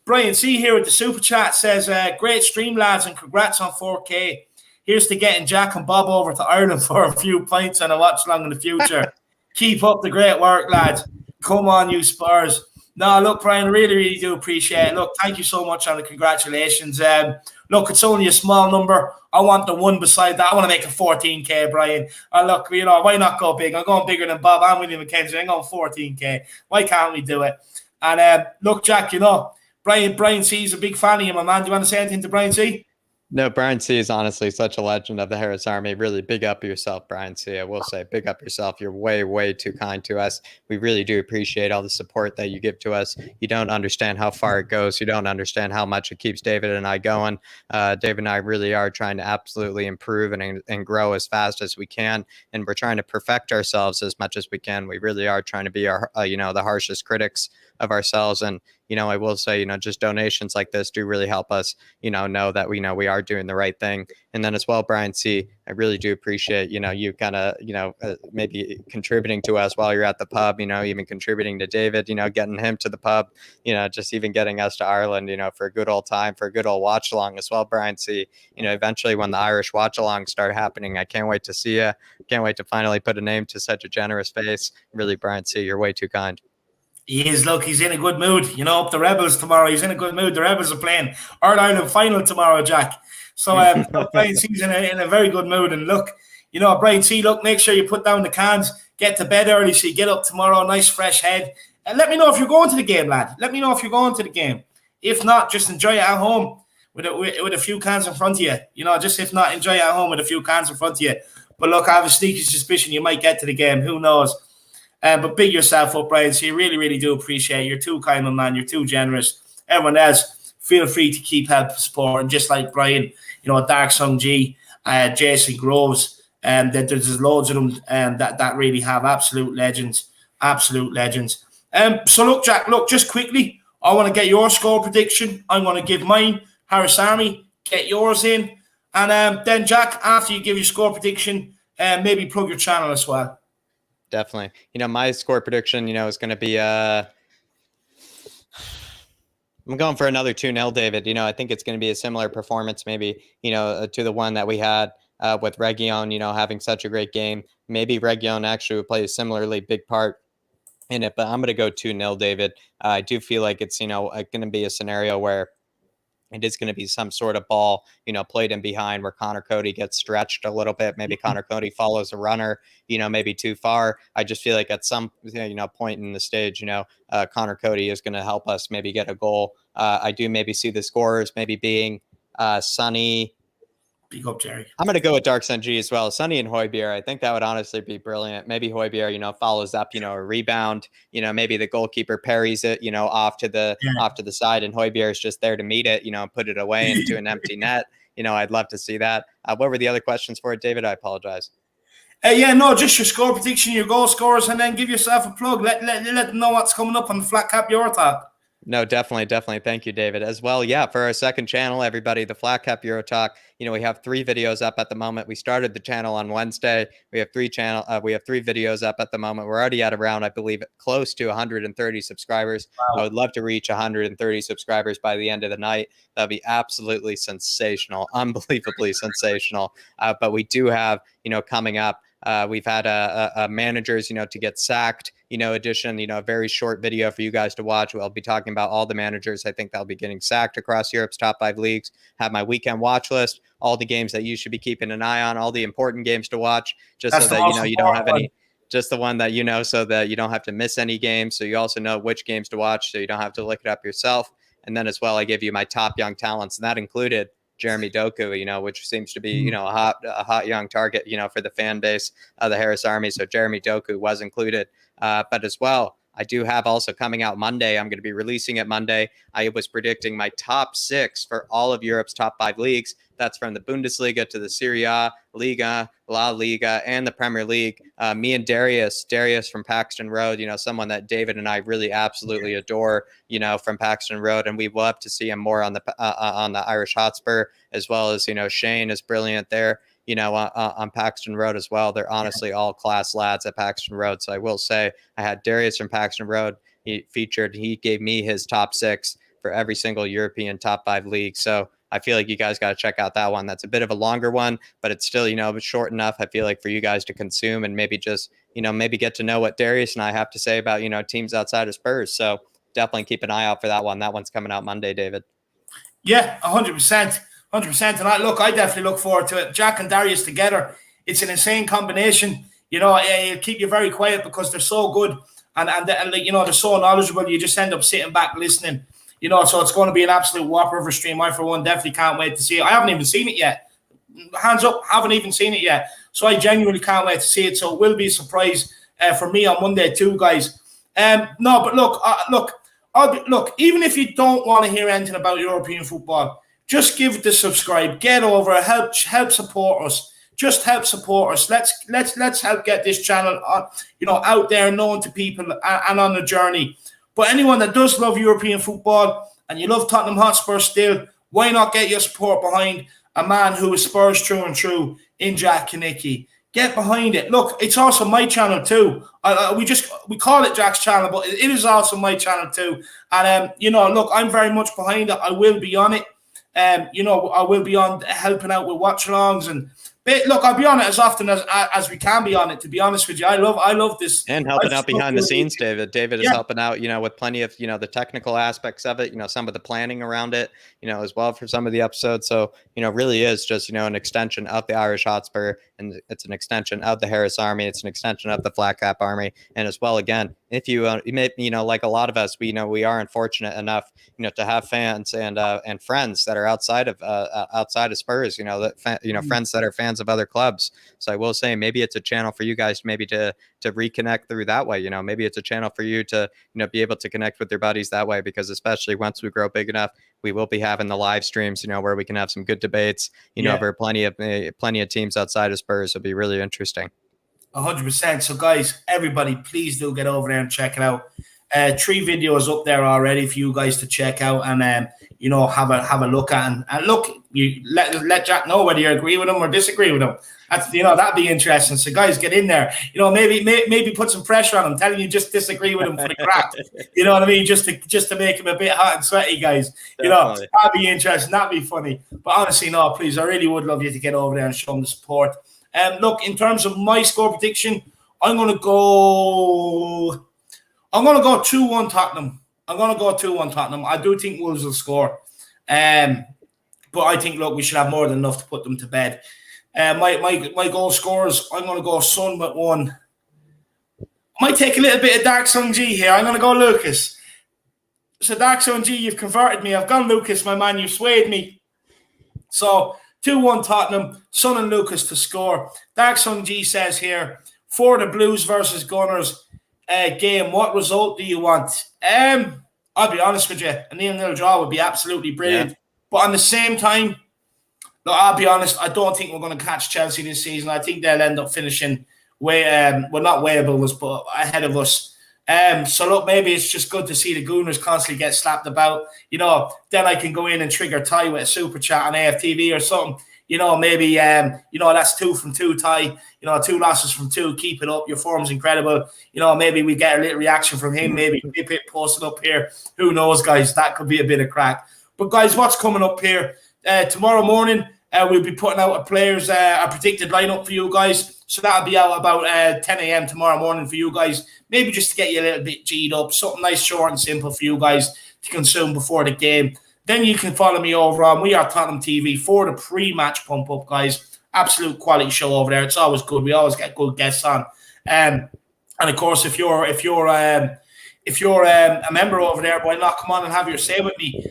Brian C here with the super chat says, great stream, lads, and congrats on 4K. Here's to getting Jack and Bob over to Ireland for a few pints and a watch along in the future. Keep up the great work, lads. Come on, you Spurs. No, look, Brian, really, really do appreciate it. Look, thank you so much on the congratulations. Look, it's only a small number. I want the one beside that. I want to make it 14K, Brian. Look, why not go big? I'm going bigger than Bob and William McKenzie. I'm going 14K. Why can't we do it? And look, Jack, Brian C is a big fan of you, my man. Do you want to say anything to Brian C? No, Brian C is honestly such a legend of the Harris Army. Really big up yourself, Brian C. I will say, big up yourself. You're way, way too kind to us. We really do appreciate all the support that you give to us. You don't understand how far it goes. You don't understand how much it keeps David and I going. David and I really are trying to absolutely improve and grow as fast as we can. And we're trying to perfect ourselves as much as we can. We really are trying to be our, the harshest critics of ourselves. And, I will say, just donations like this do really help us, know that we are doing the right thing. And then as well, Brian C, I really do appreciate, you kind of, maybe contributing to us while you're at the pub, even contributing to David, getting him to the pub, just even getting us to Ireland, for a good old time, for a good old watch along as well, Brian C. Eventually when the Irish watch alongs start happening, I can't wait to see you. Can't wait to finally put a name to such a generous face. Really, Brian C, you're way too kind. He is. Look, he's in a good mood. Up the Rebels tomorrow. He's in a good mood. The Rebels are playing Ireland final tomorrow, Jack. So Brian C's in a very good mood. And look, Brian C, make sure you put down the cans, get to bed early so you get up tomorrow, nice fresh head. And let me know if you're going to the game, lad. Let me know if you're going to the game. If not, just enjoy it at home with a few cans in front of you. Just if not, enjoy it at home with a few cans in front of you. But look, I have a sneaky suspicion you might get to the game. Who knows? But big yourself up, Brian. So you really, really do appreciate it. You're too kind, my man. You're too generous. Everyone else, feel free to keep helping support. And just like Brian, Dark Song G, Jason Groves, there's loads of them that really have absolute legends. Absolute legends. So look, Jack, just quickly, I want to get your score prediction. I'm going to give mine. Harris Army, get yours in. And then, Jack, after you give your score prediction, maybe plug your channel as well. Definitely. My score prediction, is going to be, I'm going for another 2-0, David. I think it's going to be a similar performance, maybe, to the one that we had with Region, having such a great game. Maybe Region actually would play a similarly big part in it, but I'm going to go 2-0, David. I do feel like it's, going to be a scenario where, it is going to be some sort of ball, played in behind where Connor Cody gets stretched a little bit. Maybe Connor Cody follows a runner, maybe too far. I just feel like at some, point in the stage, Connor Cody is going to help us maybe get a goal. I do maybe see the scorers maybe being Sonny. Big up, Jerry. I'm going to go with Dark Sun G as well. Sonny and Højbjerg. I think that would honestly be brilliant. Maybe Højbjerg, follows up, a rebound. Maybe the goalkeeper parries it, off to the side, and Højbjerg is just there to meet it, put it away into an empty net. I'd love to see that. What were the other questions for it, David? I apologize. Just your score prediction, your goal scorers, and then give yourself a plug. Let them know what's coming up on the Flat Cap Euro Talk. No, definitely. Thank you, David. As well, for our second channel, everybody, the Flat Cap Euro Talk. We have 3 videos up at the moment. We started the channel on Wednesday. We have 3 videos up at the moment. We're already at around, I believe, close to 130 subscribers. Wow. I would love to reach 130 subscribers by the end of the night. That'd be absolutely sensational, unbelievably sensational. But we do have, coming up. We've had a managers, to get sacked, edition, a very short video for you guys to watch. We'll be talking about all the managers I think that'll be getting sacked across Europe's top 5 leagues. Have my weekend watch list, all the games that you should be keeping an eye on, all the important games to watch, just so that, you don't have any, just the one that, so that you don't have to miss any games. So you also know which games to watch, so you don't have to look it up yourself. And then as well, I give you my top young talents, and that included Jeremy Doku, which seems to be, a hot young target, for the fan base of the Harris Army. So Jeremy Doku was included. But as well, I do have also coming out Monday. I'm going to be releasing it Monday. I was predicting my top 6 for all of Europe's top 5 leagues. That's from the Bundesliga to the Serie A, Liga, La Liga, and the Premier League. Me and Darius from Paxton Road, someone that David and I really absolutely adore, from Paxton Road, and we love to see him more on the Irish Hotspur, as well as, Shane is brilliant there. On Paxton Road as well. They're honestly all class lads at Paxton Road. So I will say I had Darius from Paxton Road. He gave me his top 6 for every single European top 5 league. So I feel like you guys got to check out that one. That's a bit of a longer one, but it's still, short enough, I feel like, for you guys to consume and maybe just, maybe get to know what Darius and I have to say about, teams outside of Spurs. So definitely keep an eye out for that one. That one's coming out Monday, David. Yeah, 100%. 100%. And I definitely look forward to it. Jack and Darius together, it's an insane combination. It'll keep you very quiet because they're so good and they're so knowledgeable. You just end up sitting back listening. So it's going to be an absolute whopper of a stream. I, for one, definitely can't wait to see it. I haven't even seen it yet. Hands up, haven't even seen it yet. So I genuinely can't wait to see it. So it will be a surprise for me on Monday too, guys. No, but look, even if you don't want to hear anything about European football, just give it a subscribe. Get over it. Help support us. Just help support us. Let's help get this channel out there, known to people and on the journey. But anyone that does love European football and you love Tottenham Hotspur still, why not get your support behind a man who is Spurs true and true in Jack Kanicki? Get behind it. Look, it's also my channel too. We call it Jack's channel, but it is also my channel too. And look, I'm very much behind it. I will be on it. I will be on helping out with watch-alongs and look, I'll be on it as often as we can be on it, to be honest with you. I love this. And helping out behind the scenes, David. David is helping out, with plenty of, the technical aspects of it, some of the planning around it, as well for some of the episodes. So, really is just, an extension of the Irish Hotspur, and it's an extension of the Harris Army. It's an extension of the Flat Cap Army. And as well, again, if you like a lot of us, we are unfortunate enough, to have fans and friends that are outside of Spurs, friends that are fans of other clubs. So I will say maybe it's a channel for you guys maybe to reconnect through that way. Maybe it's a channel for you to be able to connect with your buddies that way, because especially once we grow big enough, we will be having the live streams, where we can have some good debates, over plenty of teams outside of Spurs. It'll be really interesting. 100%. So guys, everybody, please do get over there and check it out. 3 videos up there already for you guys to check out and have a look at, and look, you let Jack know whether you agree with him or disagree with him. That's that'd be interesting. So guys, get in there. Maybe put some pressure on him, telling you just disagree with him for the crack. You know what I mean? Just to make him a bit hot and sweaty, guys. That'd be interesting. That'd be funny. But honestly, no, please, I really would love you to get over there and show him the support. Look, in terms of my score prediction, I'm gonna go 2-1 Tottenham. I do think Wolves will score. But I think, look, we should have more than enough to put them to bed. My goal scorers, I'm going to go Son with 1. I might take a little bit of Dark Sun G here. I'm going to go Lucas. So Dark Sun G, you've converted me. I've gone Lucas, my man. You've swayed me. So 2-1 Tottenham. Son and Lucas to score. Dark Sun G says here, for the Blues versus Gunners game, what result do you want? I'll be honest with you. A 0-0 draw would be absolutely brilliant. Yeah. But on the same time, look, I'll be honest, I don't think we're going to catch Chelsea this season. I think they'll end up finishing not way above us, but ahead of us. So look, maybe it's just good to see the Gooners constantly get slapped about. Then I can go in and trigger Ty with a super chat on AFTV or something. Maybe that's 2 from 2, Ty. 2 losses from 2. Keep it up. Your form's incredible. Maybe we get a little reaction from him. Maybe Pip posted up here. Who knows, guys? That could be a bit of crack. But guys, what's coming up here tomorrow morning? We'll be putting out a predicted lineup for you guys. So that'll be out about 10 a.m. tomorrow morning for you guys. Maybe just to get you a little bit G'd up. Something nice, short and simple for you guys to consume before the game. Then you can follow me over on We Are Tottenham TV for the pre-match pump-up, guys. Absolute quality show over there. It's always good. We always get good guests on. And of course, if you're a member over there, why not come on and have your say with me?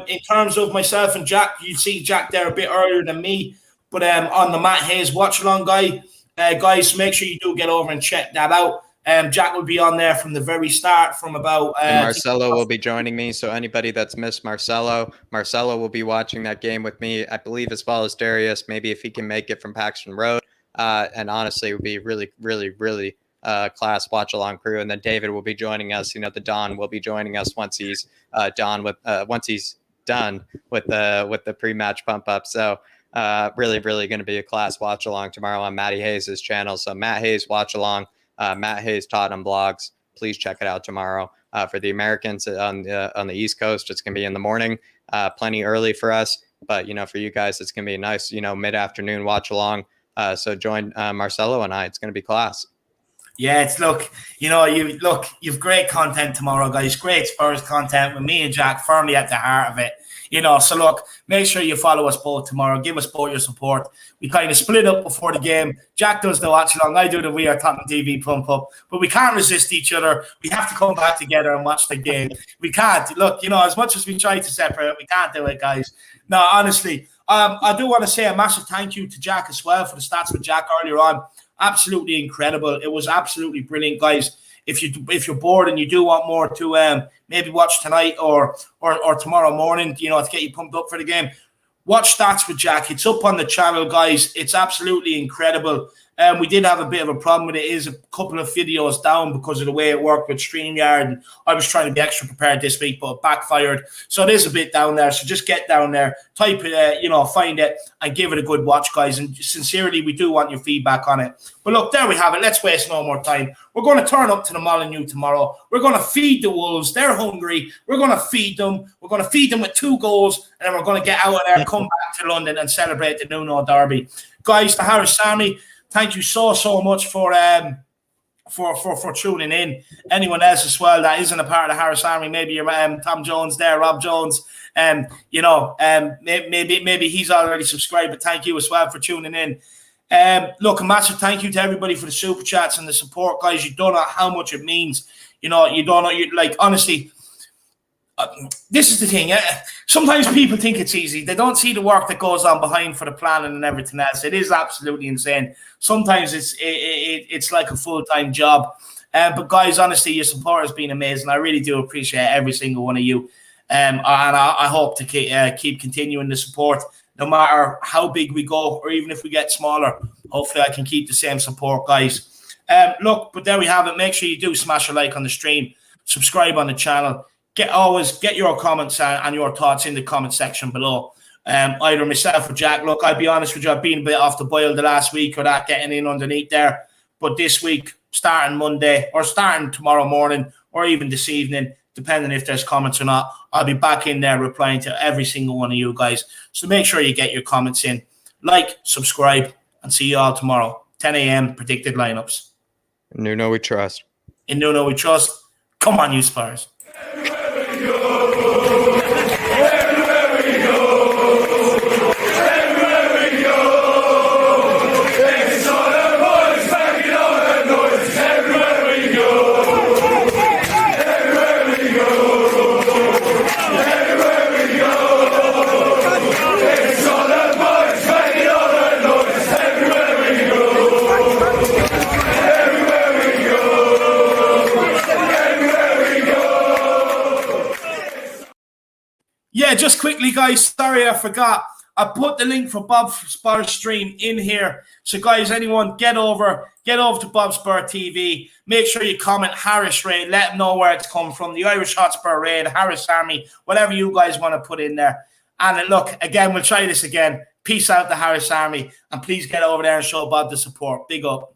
In terms of myself and Jack, you see Jack there a bit earlier than me, but on the Matt Hayes watch-along guys, make sure you do get over and check that out. Jack will be on there from the very start, from about... and Marcelo will be joining me, so anybody that's missed Marcelo will be watching that game with me, I believe, as well as Darius, maybe if he can make it from Paxton Road. And honestly, it would be really, really, really class watch-along crew. And then David will be joining us. The Don will be joining us once he's done with the pre-match pump-up. So really, really going to be a class watch-along tomorrow on Matty Hayes' channel. So Matt Hayes watch-along. Matt Hayes Tottenham blogs. Please check it out tomorrow. For the Americans on the East Coast, it's going to be in the morning, plenty early for us. But for you guys, it's going to be a nice mid-afternoon watch along. So join Marcelo and I. It's going to be class. Yeah, you've great content tomorrow, guys. Great Spurs content with me and Jack firmly at the heart of it. So look, make sure you follow us both tomorrow. Give us both your support. We kind of split up before the game. Jack does the watch along. I do the We Are Tottenham TV pump up. But we can't resist each other. We have to come back together and watch the game. We can't. Look, as much as we try to separate, we can't do it, guys. No, honestly, I do want to say a massive thank you to Jack as well for the stats with Jack earlier on. Absolutely incredible. It was absolutely brilliant, guys. If you're bored and you do want more to maybe watch tonight or tomorrow morning, to get you pumped up for the game, watch Stats with Jack. It's up on the channel, guys. It's absolutely incredible. We did have a bit of a problem with it. It is a couple of videos down because of the way it worked with StreamYard. And I was trying to be extra prepared this week, but it backfired. So it is a bit down there. So just get down there, type it, find it, and give it a good watch, guys. And sincerely, we do want your feedback on it. But look, there we have it. Let's waste no more time. We're going to turn up to the Molyneux tomorrow. We're going to feed the Wolves. They're hungry. We're going to feed them. We're going to feed them with 2 goals, and then we're going to get out of there, come back to London, and celebrate the NUNO derby. Guys, the Harris Army, thank you so much for tuning in. Anyone else as well that isn't a part of the Harris Army, maybe your Tom Jones there, Rob Jones, maybe he's already subscribed, but thank you as well for tuning in. Look, a massive thank you to everybody for the super chats and the support, guys. You don't know how much it means. You don't know, honestly, this is the thing. Sometimes people think it's easy. They don't see the work that goes on behind for the planning and everything else. It is absolutely insane. Sometimes it's like a full-time job. But guys, honestly, your support has been amazing. I really do appreciate every single one of you. And I hope to keep continuing the support, no matter how big we go or even if we get smaller. Hopefully I can keep the same support, guys. Look, but there we have it. Make sure you do smash a like on the stream. Subscribe on the channel. Always get your comments and your thoughts in the comment section below. Either myself or Jack. Look, I'll be honest with you, I've been a bit off the boil the last week or that, getting in underneath there. But this week, starting Monday or starting tomorrow morning or even this evening, depending if there's comments or not, I'll be back in there replying to every single one of you guys. So make sure you get your comments in. Like, subscribe, and see you all tomorrow. 10 a.m. predicted lineups. In NUNO we trust. In NUNO we trust. Come on, you Spurs. Where we go. Yeah, just quickly, guys. Sorry, I forgot. I put the link for Bob Spur's stream in here. So, guys, anyone, get over to Bob Spur TV. Make sure you comment Harris Raid. Let them know where it's come from. The Irish Hotspur Raid, Harris Army, whatever you guys want to put in there. And look, again, we'll try this again. Peace out, the Harris Army. And please get over there and show Bob the support. Big up.